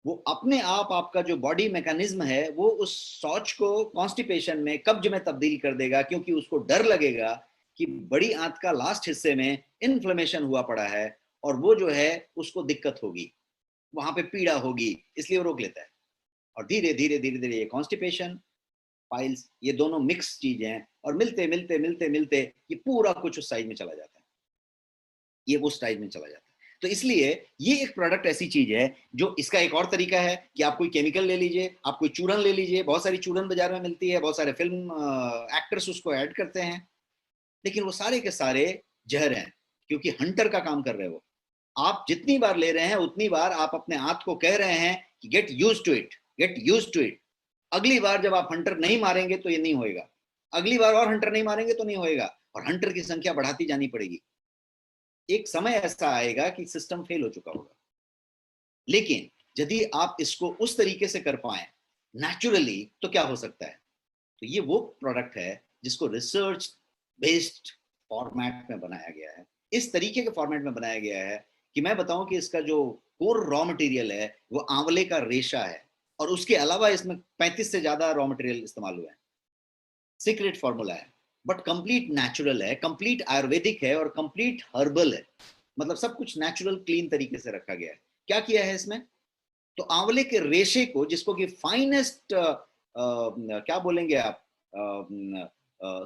वो अपने आप आपका जो बॉडी मैकेनिज्म है वो उस शौच को कॉन्स्टिपेशन में, कब्ज में तब्दील कर देगा, क्योंकि उसको डर लगेगा कि बड़ी आंत का लास्ट हिस्से में इन्फ्लेमेशन हुआ पड़ा है और वो जो है उसको दिक्कत होगी, वहां पे पीड़ा होगी, इसलिए वो रोक लेता है। और धीरे धीरे धीरे धीरे ये कॉन्स्टिपेशन, पाइल्स, ये दोनों मिक्स चीजें हैं और मिलते मिलते मिलते मिलते ये पूरा कुछ उस साइज में चला जाता है, ये वो साइज में चला जाता है। तो इसलिए ये एक प्रोडक्ट ऐसी चीज है जो, इसका एक और तरीका है कि आप कोई केमिकल ले लीजिए, आप कोई चूरन ले लीजिए, बहुत सारी चूरन बाजार में मिलती है, बहुत सारे फिल्म एक्टर्स उसको ऐड करते हैं, लेकिन वो सारे के सारे जहर हैं, क्योंकि हंटर का काम कर रहे हो। आप जितनी बार ले रहे हैं उतनी बार आप अपने हाथ को कह रहे हैं कि get used to it, get used to it. अगली बार जब आप हंटर नहीं मारेंगे तो ये नहीं होएगा, अगली बार और हंटर नहीं मारेंगे तो नहीं होएगा, और हंटर की संख्या बढ़ाती जानी पड़ेगी। एक समय ऐसा आएगा कि सिस्टम फेल हो चुका होगा। लेकिन यदि आप इसको उस तरीके से कर पाए नेचुरली, तो क्या हो सकता है? तो ये वो प्रोडक्ट है जिसको रिसर्च बेस्ड फॉर्मेट में बनाया गया है, इस तरीके के फॉर्मेट में बनाया गया है कि मैं बताऊं कि इसका जो कोर रॉ मटेरियल है वो आंवले का रेशा है, और उसके अलावा इसमें 35 से ज्यादा रॉ मटेरियल इस्तेमाल हुआ है। सीक्रेट फॉर्मूला है, बट कंप्लीट नेचुरल है, कंप्लीट आयुर्वेदिक है और कंप्लीट हर्बल है, मतलब सब कुछ नेचुरल क्लीन तरीके से रखा गया है। क्या किया है इसमें? तो आंवले के रेशे को, जिसको कि फाइनेस्ट क्या बोलेंगे आप,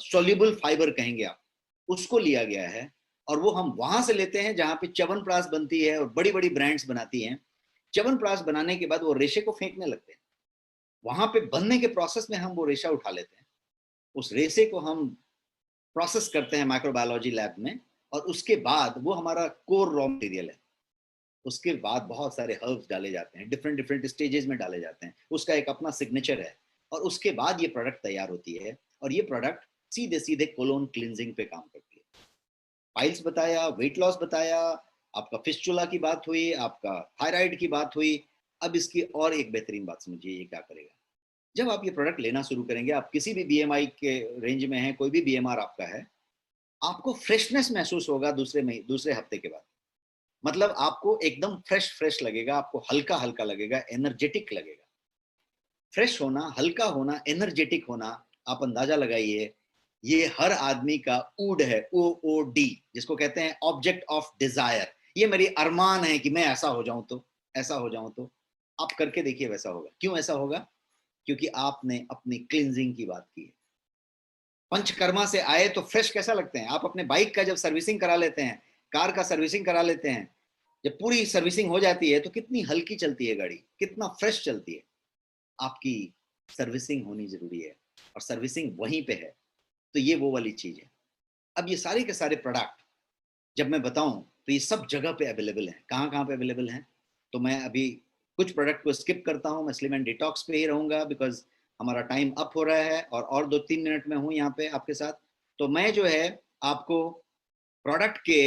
सोल्यूबल फाइबर कहेंगे आप, उसको लिया गया है, और वो हम वहां से लेते हैं जहां पे च्यवनप्राश बनती है और बड़ी बड़ी ब्रांड्स बनाती हैं। च्यवनप्राश बनाने के बाद वो रेशे को फेंकने लगते हैं, वहां पे बनने के प्रोसेस में हम वो रेशा उठा लेते हैं, उस रेशे को हम प्रोसेस करते हैं माइक्रोबायोलॉजी लैब में, और उसके बाद वो हमारा कोर रॉ मटेरियल है। उसके बाद बहुत सारे हर्ब्स डाले जाते हैं, डिफरेंट डिफरेंट स्टेजेस में डाले जाते हैं, उसका एक अपना सिग्नेचर है, और उसके बाद ये प्रोडक्ट तैयार होती है, और ये प्रोडक्ट सीधे सीधे कोलोन क्लिनजिंग पे काम करती है। पाइल्स बताया, वेट लॉस बताया, आपका फिस्चुला की बात हुई, आपका थायराइड की बात हुई। अब इसकी और एक बेहतरीन बात समझिए, ये क्या करेगा? जब आप ये प्रोडक्ट लेना शुरू करेंगे, आप किसी भी बीएमआई के रेंज में हैं, कोई भी बीएमआर आपका है, आपको फ्रेशनेस महसूस होगा दूसरे हफ्ते के बाद। मतलब आपको एकदम फ्रेश फ्रेश लगेगा, आपको हल्का हल्का लगेगा, एनर्जेटिक लगेगा। फ्रेश होना, हल्का होना, एनर्जेटिक होना, आप अंदाजा लगाइए, ये हर आदमी का ऊड है, OOD, जिसको कहते हैं ऑब्जेक्ट ऑफ डिजायर। ये मेरी अरमान है कि मैं ऐसा हो जाऊं तो, ऐसा हो जाऊं तो। आप करके देखिए, वैसा होगा। क्यों ऐसा होगा? क्योंकि आपने अपनी क्लींजिंग की बात की है। पंचकर्मा से आए तो फ्रेश कैसा लगते हैं? आप अपने बाइक का जब सर्विसिंग करा लेते हैं, कार का सर्विसिंग करा लेते हैं, जब पूरी सर्विसिंग हो जाती है तो कितनी हल्की चलती है गाड़ी, कितना फ्रेश चलती है। आपकी सर्विसिंग होनी जरूरी है, और सर्विसिंग वहीं पे है। तो ये वो वाली चीज है। अब ये सारे के सारे प्रोडक्ट जब मैं बताऊं तो ये सब जगह पे अवेलेबल है। कहाँ कहाँ पे अवेलेबल है? तो मैं अभी कुछ प्रोडक्ट को स्किप करता हूँ, मैं स्लिम एंड डिटॉक्स पे ही रहूंगा, बिकॉज हमारा टाइम अप हो रहा है, और 2-3 मिनट में हूँ यहाँ पे आपके साथ। तो मैं जो है आपको प्रोडक्ट के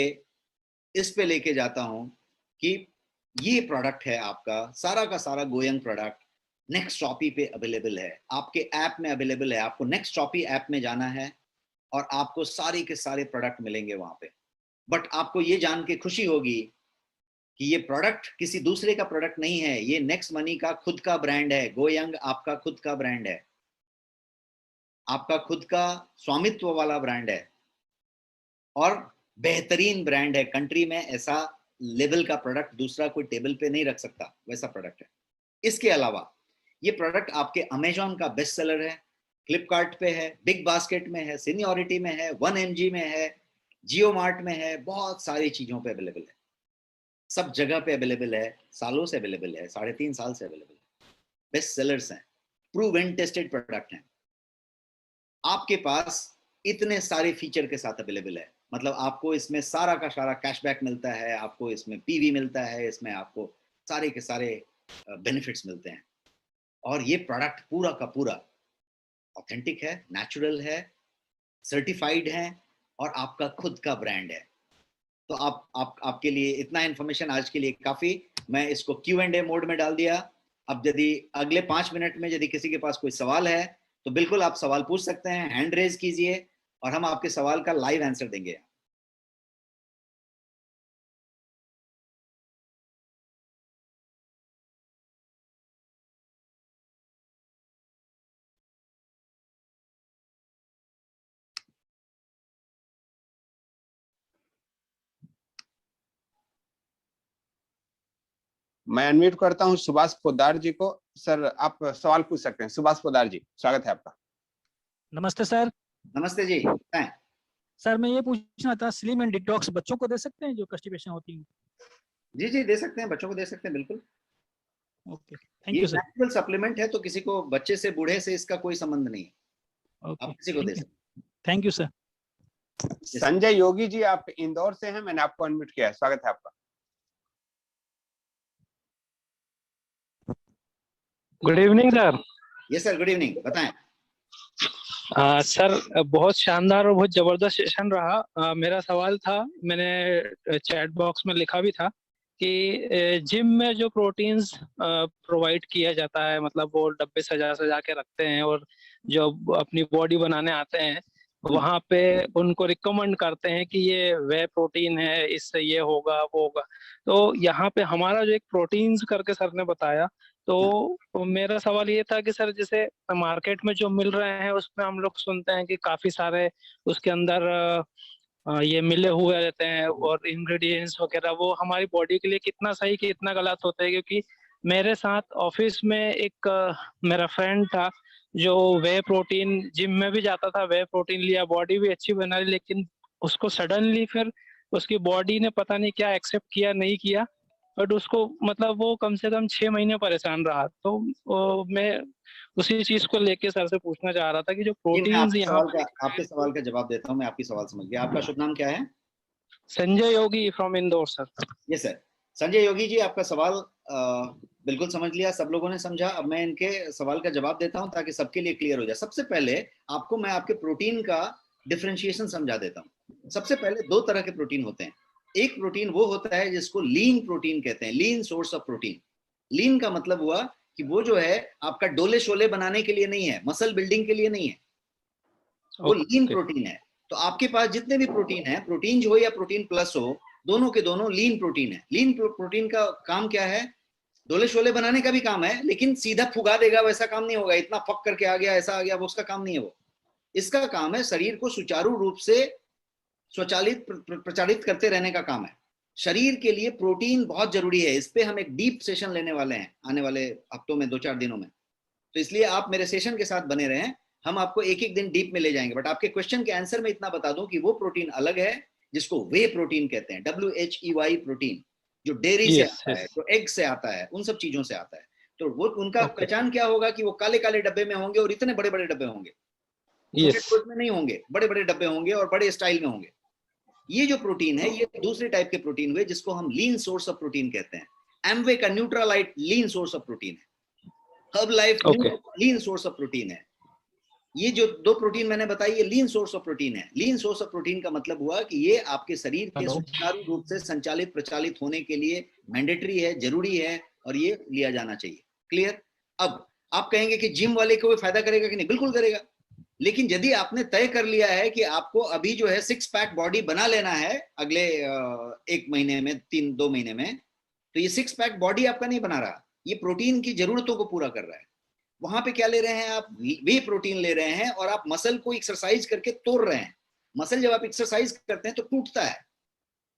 इस पे लेके जाता हूँ कि ये प्रोडक्ट है आपका सारा का सारा गोयंग प्रोडक्ट नेक्स्ट शॉपी पे अवेलेबल है, आपके ऐप में अवेलेबल है। आपको नेक्स्ट शॉपी ऐप में जाना है और आपको सारे के सारे प्रोडक्ट मिलेंगे वहां पे। बट आपको ये जान के खुशी होगी कि ये प्रोडक्ट किसी दूसरे का प्रोडक्ट नहीं है, ये नेक्स्ट मनी का खुद का ब्रांड है। गोयंग आपका खुद का ब्रांड है, आपका खुद का स्वामित्व वाला ब्रांड है, और बेहतरीन ब्रांड है। कंट्री में ऐसा लेवल का प्रोडक्ट दूसरा कोई टेबल पे नहीं रख सकता, वैसा प्रोडक्ट है। इसके अलावा ये प्रोडक्ट आपके अमेजॉन का बेस्ट सेलर है, फ्लिपकार्ट पे है, बिग बास्केट में है, सीनियोरिटी में है, 1mg में है, जियो मार्ट में है, बहुत सारी चीजों पे अवेलेबल है, सब जगह पे अवेलेबल है, सालों से अवेलेबल है, 3.5 साल से अवेलेबल है। बेस्ट सेलर्स हैं, प्रूवन टेस्टेड प्रोडक्ट हैं। आपके पास इतने सारे फीचर के साथ अवेलेबल है, मतलब आपको इसमें सारा का सारा कैशबैक मिलता है, आपको इसमें पीवी मिलता है, इसमें आपको सारे के सारे बेनिफिट्स मिलते हैं। और ये प्रोडक्ट पूरा का पूरा ऑथेंटिक है, नेचुरल है, सर्टिफाइड है, और आपका खुद का ब्रांड है। तो आपके लिए इतना इन्फॉर्मेशन आज के लिए काफी। मैं इसको Q&A मोड में डाल दिया। अब यदि अगले 5 मिनट में यदि किसी के पास कोई सवाल है तो बिल्कुल आप सवाल पूछ सकते हैं, हैंड रेज कीजिए, और हम आपके सवाल का लाइव आंसर देंगे। मैं अनम्यूट करता हूं सुभाष पोद्दार जी को। सर आप सवाल पूछ सकते हैं। सुभाष पोद्दार जी, स्वागत है आपका। नमस्ते सर। नमस्ते जी, बताएं। सर मैं ये पूछना था, स्लिम एंड डिटॉक्स बच्चों को दे सकते हैं जो कॉन्स्टिपेशन होती है? जी जी, दे सकते हैं, बच्चों को दे सकते हैं, बिल्कुल। ओके, थैंक ये यू सर। नेचुरल सप्लीमेंट है, तो किसी को, बच्चे से बूढ़े से इसका कोई संबंध नहीं है। ओके, आप किसी को दे सकते हैं। Thank you sir. Sanjay Yogi ji, आप इंदौर से हैं, मैंने आपको अनम्यूट किया है, स्वागत है आपका। Good evening sir. Yes sir, good evening, बताएं। सर बहुत शानदार और बहुत जबरदस्त सेशन रहा। मेरा सवाल था, मैंने चैट बॉक्स में लिखा भी था कि जिम में जो प्रोटीन्स प्रोवाइड किया जाता है, मतलब वो डब्बे सजा सजा के रखते हैं और जो अपनी बॉडी बनाने आते हैं वहां पे उनको रिकमेंड करते हैं कि ये वे प्रोटीन है, इससे ये होगा वो होगा। तो यहाँ पे हमारा जो एक प्रोटीन्स करके सर ने बताया, तो मेरा सवाल ये था कि सर जैसे मार्केट में जो मिल रहे हैं उसमें हम लोग सुनते हैं कि काफी सारे उसके अंदर ये मिले हुए रहते हैं और इंग्रेडिएंट्स वगैरह, वो हमारी बॉडी के लिए कितना सही कितना गलत होता है? क्योंकि मेरे साथ ऑफिस में एक मेरा फ्रेंड था जो वे प्रोटीन जिम में भी जाता था, वे प्रोटीन लिया, बॉडी भी अच्छी बना ली, लेकिन उसको सडनली फिर उसकी बॉडी ने पता नहीं क्या एक्सेप्ट किया नहीं किया, बट उसको मतलब वो कम से कम 6 महीने परेशान रहा। तो मैं उसी चीज को लेके सर से पूछना चाह रहा था कि जो मैं प्रोटीन्स यहाँ आपके सवाल का जवाब देता हूं। मैं आपकी सवाल समझ गया। आपका शुभ नाम क्या है? Sanjay Yogi from Indore sir. Yes sir, Sanjay Yogi ji, आपका सवाल बिल्कुल समझ लिया, सब लोगों ने समझा। अब मैं इनके सवाल का जवाब देता हूं ताकि सबके लिए क्लियर हो जाए। सबसे पहले आपको मैं आपके प्रोटीन का डिफरेंशिएशन समझा देता हूं। सबसे पहले दो तरह के प्रोटीन होते हैं। एक प्रोटीन वो होता है जिसको लीन प्रोटीन कहते हैं, लीन सोर्स ऑफ प्रोटीन। लीन का मतलब हुआ कि वो जो है आपका डोले शोले बनाने के लिए नहीं है, मसल बिल्डिंग के लिए नहीं है, वो लीन प्रोटीन है। तो आपके पास जितने भी प्रोटीन है, प्रोटीन हो या प्रोटीन प्लस हो, दोनों के दोनों लीन प्रोटीन है। लीन प्रोटीन का काम क्या है? डोले शोले बनाने का भी काम है, लेकिन सीधा फुगा देगा वैसा काम नहीं होगा, इतना फक करके आ गया ऐसा आ गया, वो उसका काम नहीं है। वो इसका काम है शरीर को सुचारू रूप से स्वचालित प्रचारित करते रहने का काम है। शरीर के लिए प्रोटीन बहुत जरूरी है। इस पे हम एक डीप सेशन लेने वाले हैं आने वाले हफ्तों में, 2-4 दिनों में। तो इसलिए आप मेरे सेशन के साथ बने रहें, हम आपको एक एक दिन डीप में ले जाएंगे। बट आपके क्वेश्चन के आंसर में इतना बता दूं कि वो प्रोटीन अलग है जिसको वे प्रोटीन कहते हैं, WHEY प्रोटीन, जो डेयरी से आता है, जो एग से आता है, उन सब चीजों से आता है। तो वो उनका पहचान क्या होगा कि वो काले काले डब्बे में होंगे और इतने बड़े बड़े डब्बे होंगे, छोटे में नहीं होंगे, बड़े बड़े डब्बे होंगे और बड़े स्टाइल में होंगे। ये जो प्रोटीन है, ये दूसरे टाइप के प्रोटीन हुए जिसको हम लीन सोर्स ऑफ प्रोटीन कहते हैं। एमवे का न्यूट्रालाइट लीन सोर्स ऑफ प्रोटीन है, herb life lean source of protein है। ये जो दो प्रोटीन मैंने बताई, ये लीन सोर्स ऑफ प्रोटीन है। लीन सोर्स ऑफ प्रोटीन का मतलब हुआ कि ये आपके शरीर के सुचारू रूप से संचालित प्रचालित होने के लिए मैंडेटरी है, जरूरी है, और ये लिया जाना चाहिए। क्लियर? अब आप कहेंगे कि जिम वाले को फायदा करेगा कि नहीं? बिल्कुल करेगा। लेकिन यदि आपने तय कर लिया है कि आपको अभी जो है 6 पैक बॉडी बना लेना है अगले 1 महीने में, 2 महीने में, तो ये 6 पैक बॉडी आपका नहीं बना रहा, ये प्रोटीन की जरूरतों को पूरा कर रहा है। वहां पे क्या ले रहे हैं आप? वे प्रोटीन ले रहे हैं, और आप मसल को एक्सरसाइज करके तोड़ रहे हैं। मसल जब आप एक्सरसाइज करते हैं तो टूटता है,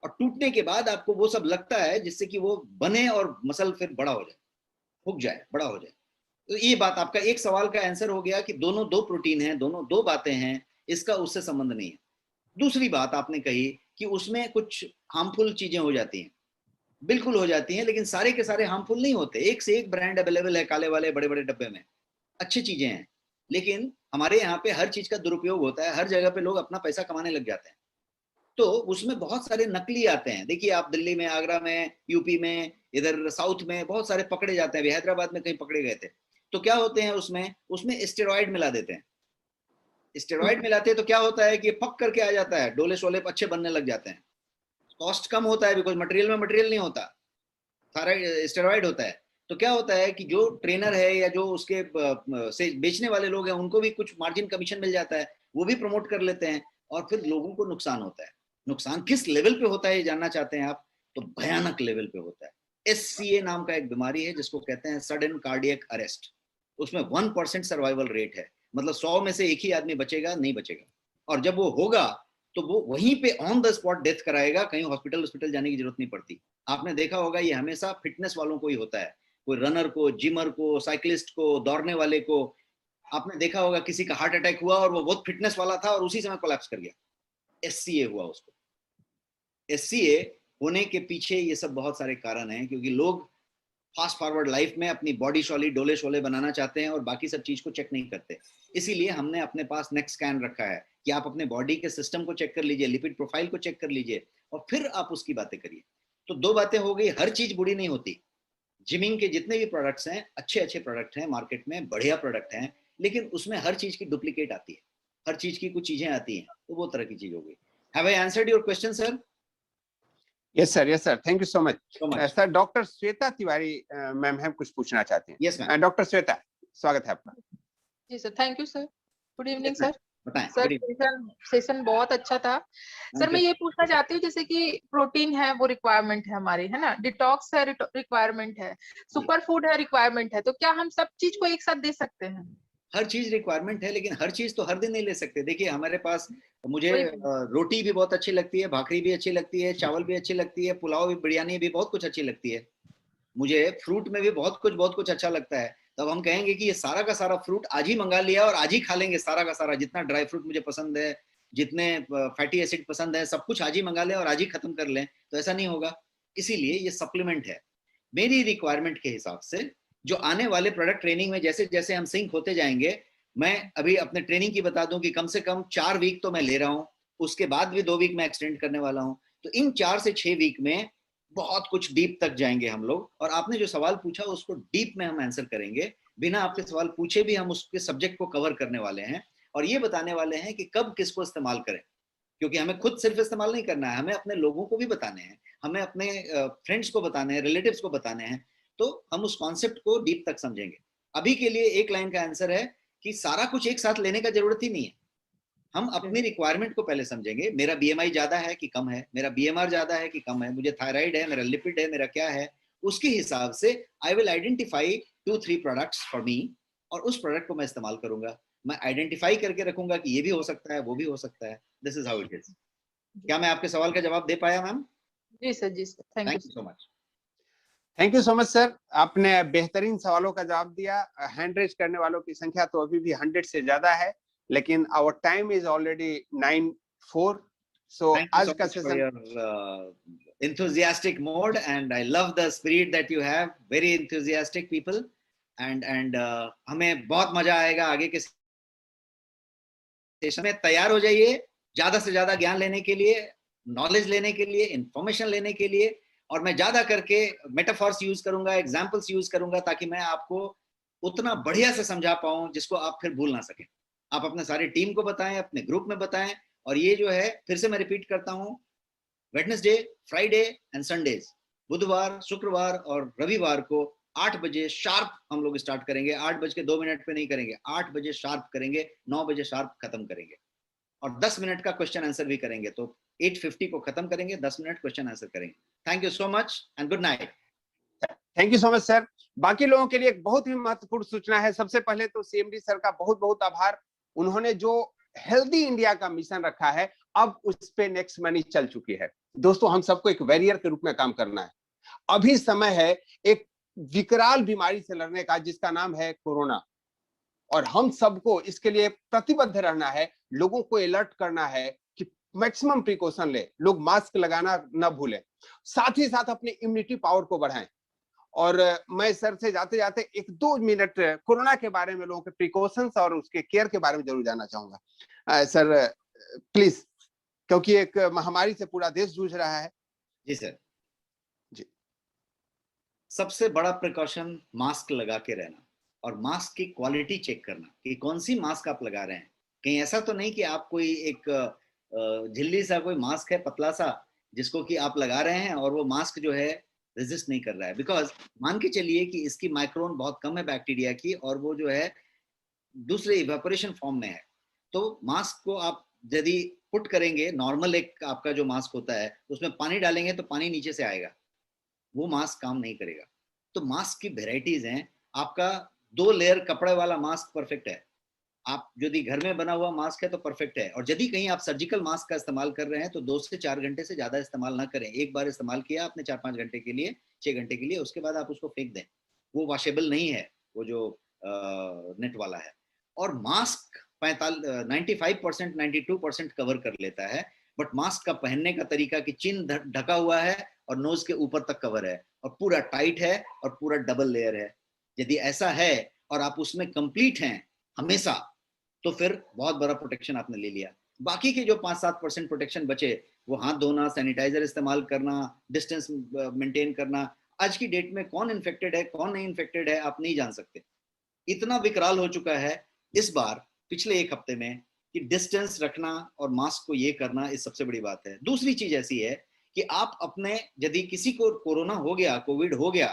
और टूटने के बाद आपको वो सब लगता है जिससे कि वो बने और मसल फिर बड़ा हो जाए, फूक जाए, बड़ा हो जाए। तो ये बात, आपका एक सवाल का आंसर हो गया कि दोनों दो प्रोटीन हैं, दोनों दो बातें हैं, इसका उससे संबंध नहीं है। दूसरी बात आपने कही कि उसमें कुछ हार्मफुल चीजें हो जाती हैं। बिल्कुल हो जाती हैं, लेकिन सारे के सारे हार्मफुल नहीं होते। एक से एक ब्रांड अवेलेबल है काले वाले बड़े बड़े डब्बे में, अच्छी चीजें हैं। लेकिन हमारे यहाँ पे हर चीज का दुरुपयोग होता है, हर जगह पे लोग अपना पैसा कमाने लग जाते हैं, तो उसमें बहुत सारे नकली आते हैं। देखिए आप दिल्ली में, आगरा में, यूपी में, इधर साउथ में बहुत सारे पकड़े जाते हैं। हैदराबाद में कहीं पकड़े गए थे, तो क्या होते हैं उसमें स्टेरॉइड मिला देते हैं। स्टेरॉइड मिलाते हैं तो क्या होता है कि पक करके आ जाता है, डोले शोले अच्छे बनने लग जाते हैं। कॉस्ट कम होता है, बिकॉज मटेरियल में मटेरियल नहीं होता, सारा स्टेरॉइड होता है। तो क्या होता है कि जो ट्रेनर है या जो उसके से बेचने वाले लोग हैं, उनको भी कुछ मार्जिन कमीशन मिल जाता है, वो भी प्रमोट कर लेते हैं। और फिर लोगों को नुकसान होता है। नुकसान किस लेवल पे होता है ये जानना चाहते हैं आप, तो भयानक लेवल पे होता है। SCA नाम का एक बीमारी है जिसको कहते हैं सडन कार्डियक अरेस्ट। उसमें 1% सर्वाइवल रेट है, मतलब 100 में से एक ही आदमी बचेगा, नहीं बचेगा। और जब वो होगा तो वो वहीं पे ऑन द स्पॉट डेथ कराएगा, कहीं हॉस्पिटल जाने की जरूरत नहीं पड़ती। आपने देखा होगा ये हमेशा फिटनेस वालों को ही होता है, कोई रनर को, जिमर को, साइकिलिस्ट को, दौड़ने वाले को। आपने देखा होगा किसी का हार्ट अटैक हुआ और वो बहुत फिटनेस वाला था और उसी समय कोलैप्स कर गया, SCA हुआ उसको। SCA होने के पीछे ये सब बहुत सारे कारण हैं, क्योंकि लोग फास्ट फॉरवर्ड लाइफ में अपनी बॉडी शॉली डोले शोले बनाना चाहते हैं और बाकी सब चीज को चेक नहीं करते। इसीलिए हमने अपने पास नेक स्कैन रखा है कि आप अपने बॉडी के सिस्टम को चेक कर लीजिए, लिपिड प्रोफाइल को चेक कर लीजिए और फिर आप उसकी बातें करिए। तो 2 बातें हो गई, हर चीज बुरी नहीं होती। जिमिंग के जितने भी प्रोडक्ट्स हैं अच्छे प्रोडक्ट हैं, मार्केट में बढ़िया प्रोडक्ट हैं, लेकिन उसमें हर चीज की डुप्लीकेट आती है, हर चीज की कुछ चीजें आती हैं, तो वो तरह की चीज हो गई। Have I answered your question sir? Yes sir, thank you so much. Sir doctor Shweta Tiwari ma'am हम कुछ पूछना चाहते हैं। Yes ma'am. डॉक्टर श्वेता, स्वागत है आपका। जी sir, thank you sir. Good evening sir. बताएं। सर सेशन बहुत अच्छा था सर। मैं ये पूछना चाहती हूँ, जैसे कि प्रोटीन है वो रिक्वायरमेंट है हमारी, है ना, डिटॉक्स है रिक्वायरमेंट है, सुपर फूड है रिक्वायरमेंट है, तो क्या हम सब चीज को एक साथ दे सकते हैं? हर चीज रिक्वायरमेंट है, लेकिन हर चीज तो हर दिन नहीं ले सकते। देखिए हमारे पास, मुझे रोटी भी बहुत अच्छी लगती है, भाकरी भी अच्छी लगती है, चावल भी अच्छी लगती है, पुलाव भी, बिरयानी भी, बहुत कुछ अच्छी लगती है। मुझे फ्रूट में भी बहुत कुछ अच्छा लगता है। तब हम कहेंगे कि ये सारा का सारा फ्रूट आज ही मंगा लिया और आज ही खा लेंगे सारा का सारा, जितना ड्राई फ्रूट मुझे पसंद है, जितने फैटी एसिड पसंद है, सब कुछ आज ही मंगा लें और आज ही खत्म कर लें, तो ऐसा नहीं होगा। इसीलिए ये सप्लीमेंट है। मेरी रिक्वायरमेंट के हिसाब से जो आने वाले प्रोडक्ट ट्रेनिंग में जैसे जैसे हम सिंक होते जाएंगे, मैं अभी अपने ट्रेनिंग की बता दूं कि कम से कम 4 वीक तो मैं ले रहा हूं, उसके बाद भी 2 वीक मैं एक्सटेंड करने वाला हूं। तो इन 4 से 6 वीक में बहुत कुछ डीप तक जाएंगे हम लोग, और आपने जो सवाल पूछा उसको डीप में हम आंसर करेंगे। बिना आपके सवाल पूछे भी हम उसके सब्जेक्ट को कवर करने वाले हैं और ये बताने वाले हैं कि कब किसको इस्तेमाल करें, क्योंकि हमें खुद सिर्फ इस्तेमाल नहीं करना है, हमें अपने लोगों को भी बताने हैं, हमें अपने फ्रेंड्स को बताने हैं, रिलेटिव्स को बताने हैं। तो हम उस कॉन्सेप्ट को डीप तक समझेंगे। अभी के लिए एक लाइन का आंसर है कि सारा कुछ एक साथ लेने का जरूरत ही नहीं है। हम अपनी रिक्वायरमेंट को पहले समझेंगे। मेरा BMI ज्यादा है कि कम है, मेरा BMR ज्यादा है कि कम है, मुझे थायराइड है, मेरा लिपिड है, मेरा क्या है, उसके हिसाब से I will identify 2-3 products for me, और उस प्रोडक्ट को मैं इस्तेमाल करूंगा। मैं आइडेंटिफाई करके रखूंगा कि ये भी हो सकता है, वो भी हो सकता है। This is how it is. क्या मैं आपके सवाल का जवाब दे पाया मैम? जी सर, जी sir, thank you so much. Thank you so much sir, आपने बेहतरीन सवालों का जवाब दिया। हैंड रेज करने वालों की संख्या तो अभी भी 100 से ज्यादा है, लेकिन आवर टाइम इज ऑलरेडी 9:04। सो आज का session enthusiastic mode, and I love the spirit that you have, very enthusiastic people, and हमें बहुत मजा आएगा आगे के सेशन में। तैयार हो जाइए ज्यादा से ज्यादा ज्ञान लेने के लिए, नॉलेज लेने के लिए, इंफॉर्मेशन लेने के लिए, और मैं ज्यादा करके मेटाफॉर्स यूज करूंगा, एग्जांपल्स यूज करूंगा, ताकि मैं आपको उतना बढ़िया से समझा पाऊं जिसको आप फिर भूल ना सकें। आप अपने सारी टीम को बताएं, अपने ग्रुप में बताएं। और ये जो है, फिर से मैं रिपीट करता हूं, वेडनेसडे, फ्राइडे एंड संडेज, बुधवार, शुक्रवार और रविवार को 8 बजे शार्प हम लोग स्टार्ट करेंगे। 8:02 पे नहीं करेंगे, 8 बजे शार्प करेंगे, 9 बजे शार्प खत्म करेंगे, और 10 मिनट का क्वेश्चन आंसर भी करेंगे। तो 8:50 को खत्म करेंगे, 10 मिनट क्वेश्चन आंसर करेंगे। Thank you so much and good night. Thank you so much sir. बाकी लोगों के लिए एक बहुत ही महत्वपूर्ण सूचना है। सबसे पहले तो CMD सर का बहुत बहुत आभार। उन्होंने जो हेल्दी इंडिया का मिशन रखा है, अब उस पे नेक्स्ट मनी चल चुकी है। दोस्तों, हम सबको एक वॉरियर के रूप में काम करना है। अभी समय है एक विकराल बीमारी से लड़ने का, जिसका नाम है कोरोना, और हम सबको इसके लिए प्रतिबद्ध रहना है। लोगों को अलर्ट करना है कि मैक्सिमम प्रिकॉशन ले, लोग मास्क लगाना न भूलें, साथ ही साथ अपनी इम्यूनिटी पावर को बढ़ाएं। और मैं सर से जाते जाते 1-2 मिनट कोरोना के बारे में, लोगों के प्रिकॉशंस और उसके केयर के बारे में जरूर जानना चाहूंगा। सर प्लीज, क्योंकि एक महामारी से पूरा देश जूझ रहा है। जी सर। जी, सबसे बड़ा प्रिकॉशन मास्क लगा के रहना, और मास्क की क्वालिटी चेक करना कि कौन सी मास्क आप लगा रहे हैं। कहीं ऐसा तो नहीं कि आप कोई एक झिल्ली सा कोई मास्क है पतला सा, जिसको कि आप लगा रहे हैं और वो मास्क जो है रेजिस्ट नहीं कर रहा है। बिकॉज मान के चलिए कि इसकी माइक्रोन बहुत कम है बैक्टीरिया की, और वो जो है दूसरे इवेपोरेशन फॉर्म में है। तो मास्क को आप यदि पुट करेंगे, नॉर्मल एक आपका जो मास्क होता है उसमें पानी डालेंगे तो पानी नीचे से आएगा, वो मास्क काम नहीं करेगा। तो मास्क की वेराइटीज हैं। आपका 2 लेयर कपड़े वाला मास्क परफेक्ट है, आप यदि घर में बना हुआ मास्क है तो परफेक्ट है। और यदि कहीं आप सर्जिकल मास्क का इस्तेमाल कर रहे हैं तो 2 से 4 घंटे से ज्यादा इस्तेमाल ना करें। एक बार इस्तेमाल किया आपने 4-5 घंटे के लिए, 6 घंटे के लिए, उसके बाद आप उसको फेंक दें, वो वॉशेबल नहीं है, वो जो नेट वाला है। और मास्क 95% 92% कवर कर लेता है, बट मास्क का पहनने का तरीका कि चिन ढका हुआ है और नोज के ऊपर तक कवर है और पूरा टाइट है और पूरा डबल लेयर है। यदि ऐसा है और आप उसमें कंप्लीट हैं हमेशा, तो फिर बहुत बड़ा प्रोटेक्शन आपने ले लिया। बाकी के जो 5-7% प्रोटेक्शन बचे, वो हाथ धोना, सैनिटाइजर इस्तेमाल करना, डिस्टेंस मेंटेन करना। आज की डेट में कौन इन्फेक्टेड है कौन नहीं इन्फेक्टेड है आप नहीं जान सकते। इतना विकराल हो चुका है इस बार पिछले 1 हफ्ते में कि डिस्टेंस रखना और मास्क को ये करना इस सबसे बड़ी बात है। दूसरी चीज ऐसी है कि आप अपने, यदि किसी को कोरोना हो गया, कोविड हो गया,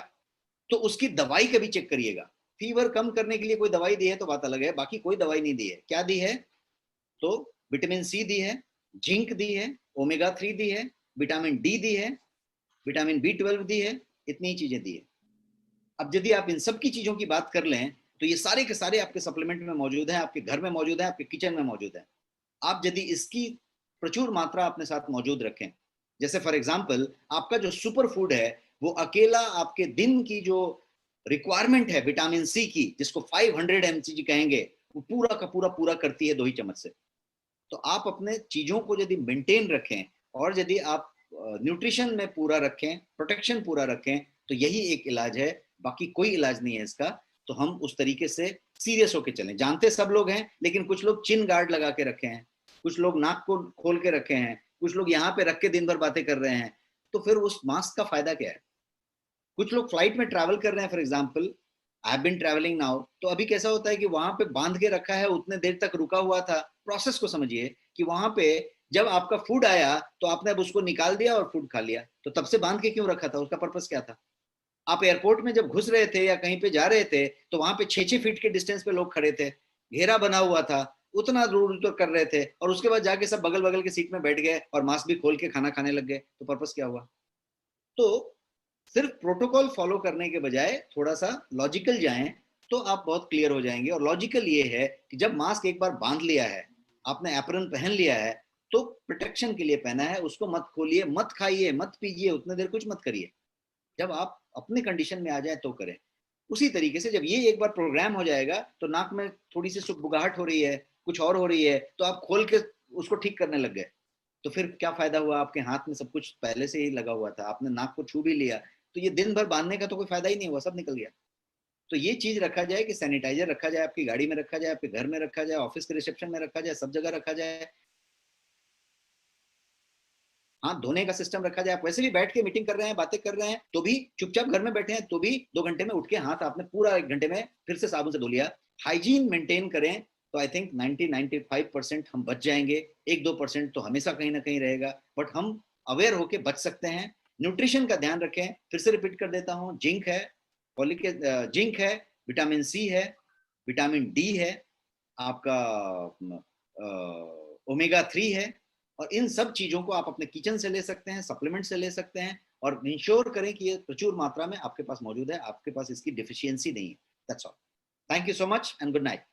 तो उसकी दवाई कभी चेक करिएगा। फीवर कम करने के लिए कोई दवाई दी है तो बात अलग है, बाकी कोई दवाई नहीं दी है। क्या दी है? तो विटामिन सी दी है, जिंक दी है, ओमेगा 3 दी है, विटामिन डी दी है, विटामिन B12 दी है, इतनी चीजें दी है। अब यदि आप इन सब की चीजों की बात कर लें तो ये सारे के सारे आपके सप्लीमेंट में मौजूद हैं, आपके घर में मौजूद है, आपके किचन में मौजूद है। आप यदि इसकी प्रचुर मात्रा अपने साथ मौजूद रखें, जैसे फॉर एग्जाम्पल आपका जो सुपर फूड है वो अकेला आपके दिन की जो रिक्वायरमेंट है विटामिन सी की, जिसको 500 mcg कहेंगे, वो पूरा का पूरा करती है 2 ही चम्मच से। तो आप अपने चीजों को यदि मेंटेन रखें और यदि आप न्यूट्रिशन में पूरा रखें, प्रोटेक्शन पूरा रखें, तो यही एक इलाज है, बाकी कोई इलाज नहीं है इसका। तो हम उस तरीके से सीरियस होके चलें। जानते सब लोग हैं, लेकिन कुछ लोग चिन गार्ड लगा के रखे हैं, कुछ लोग नाक को खोल के रखे हैं, कुछ लोग यहाँ पे रख के दिन भर बातें कर रहे हैं। तो फिर उस मास्क का फायदा क्या है? कुछ लोग फ्लाइट में ट्रैवल कर रहे हैं, for example I have been travelling now, तो अभी कैसा होता है कि वहां पे बांध के रखा है, उतने देर तक रुका हुआ था। प्रोसेस को समझिए कि वहां पे जब आपका फूड आया तो आपने अब उसको निकाल दिया और फूड खा लिया, तो तब से बांध के क्यों रखा था? उसका पर्पस क्या था? आप एयरपोर्ट में जब घुस रहे थे या कहीं पे जा रहे थे तो वहां पे 6-6 फीट के डिस्टेंस पे लोग खड़े थे, घेरा बना हुआ था, उतना दूर दूर कर रहे थे, और उसके बाद जाके सब बगल बगल के सीट में बैठ गए और मास्क भी खोल के खाना खाने लग गए। तो पर्पस क्या हुआ? तो सिर्फ प्रोटोकॉल फॉलो करने के बजाय थोड़ा सा लॉजिकल जाएं तो आप बहुत क्लियर हो जाएंगे। और लॉजिकल ये है कि जब मास्क एक बार बांध लिया है, आपने एप्रन पहन लिया है, तो प्रोटेक्शन के लिए पहना है, उसको मत खोलिए, मत खाइए, मत पीजिए, उतने देर कुछ मत करिए। जब आप अपने कंडीशन में आ जाए तो करें। उसी तरीके से जब ये एक बार प्रोग्राम हो जाएगा तो नाक में थोड़ी सी सुगबुगाहट हो रही है, कुछ और हो रही है, तो आप खोल के उसको ठीक करने लग गए, तो फिर क्या फायदा हुआ? आपके हाथ में सब कुछ पहले से ही लगा हुआ था, आपने नाक को छू भी लिया, तो ये दिन भर बांधने का तो कोई फायदा ही नहीं हुआ, सब निकल गया। तो ये चीज रखा जाए कि सैनिटाइजर रखा जाए, आपकी गाड़ी में रखा जाए, आपके घर में रखा जाए, ऑफिस के रिसेप्शन में रखा जाए, सब जगह रखा जाए। हाथ धोने का सिस्टम रखा जाए। आप वैसे भी बैठ के मीटिंग कर रहे हैं, बातें कर रहे हैं, तो भी चुपचाप घर में बैठे हैं तो भी 2 घंटे में उठ के हाथ आपने पूरा 1 घंटे में फिर से साबुन से धो लिया। हाइजीन मेंटेन करें तो आई थिंक 90-95% हम बच जाएंगे। 1-2% तो हमेशा कहीं ना कहीं रहेगा, बट हम अवेयर होके बच सकते हैं। न्यूट्रिशन का ध्यान रखें, फिर से रिपीट कर देता हूँ, जिंक है, जिंक है, विटामिन सी है, विटामिन डी है, आपका ओमेगा 3 है, और इन सब चीजों को आप अपने किचन से ले सकते हैं, सप्लीमेंट से ले सकते हैं, और इंश्योर करें कि ये प्रचुर मात्रा में आपके पास मौजूद है, आपके पास इसकी डिफिशियंसी नहीं है। That's all. Thank you so much and good night.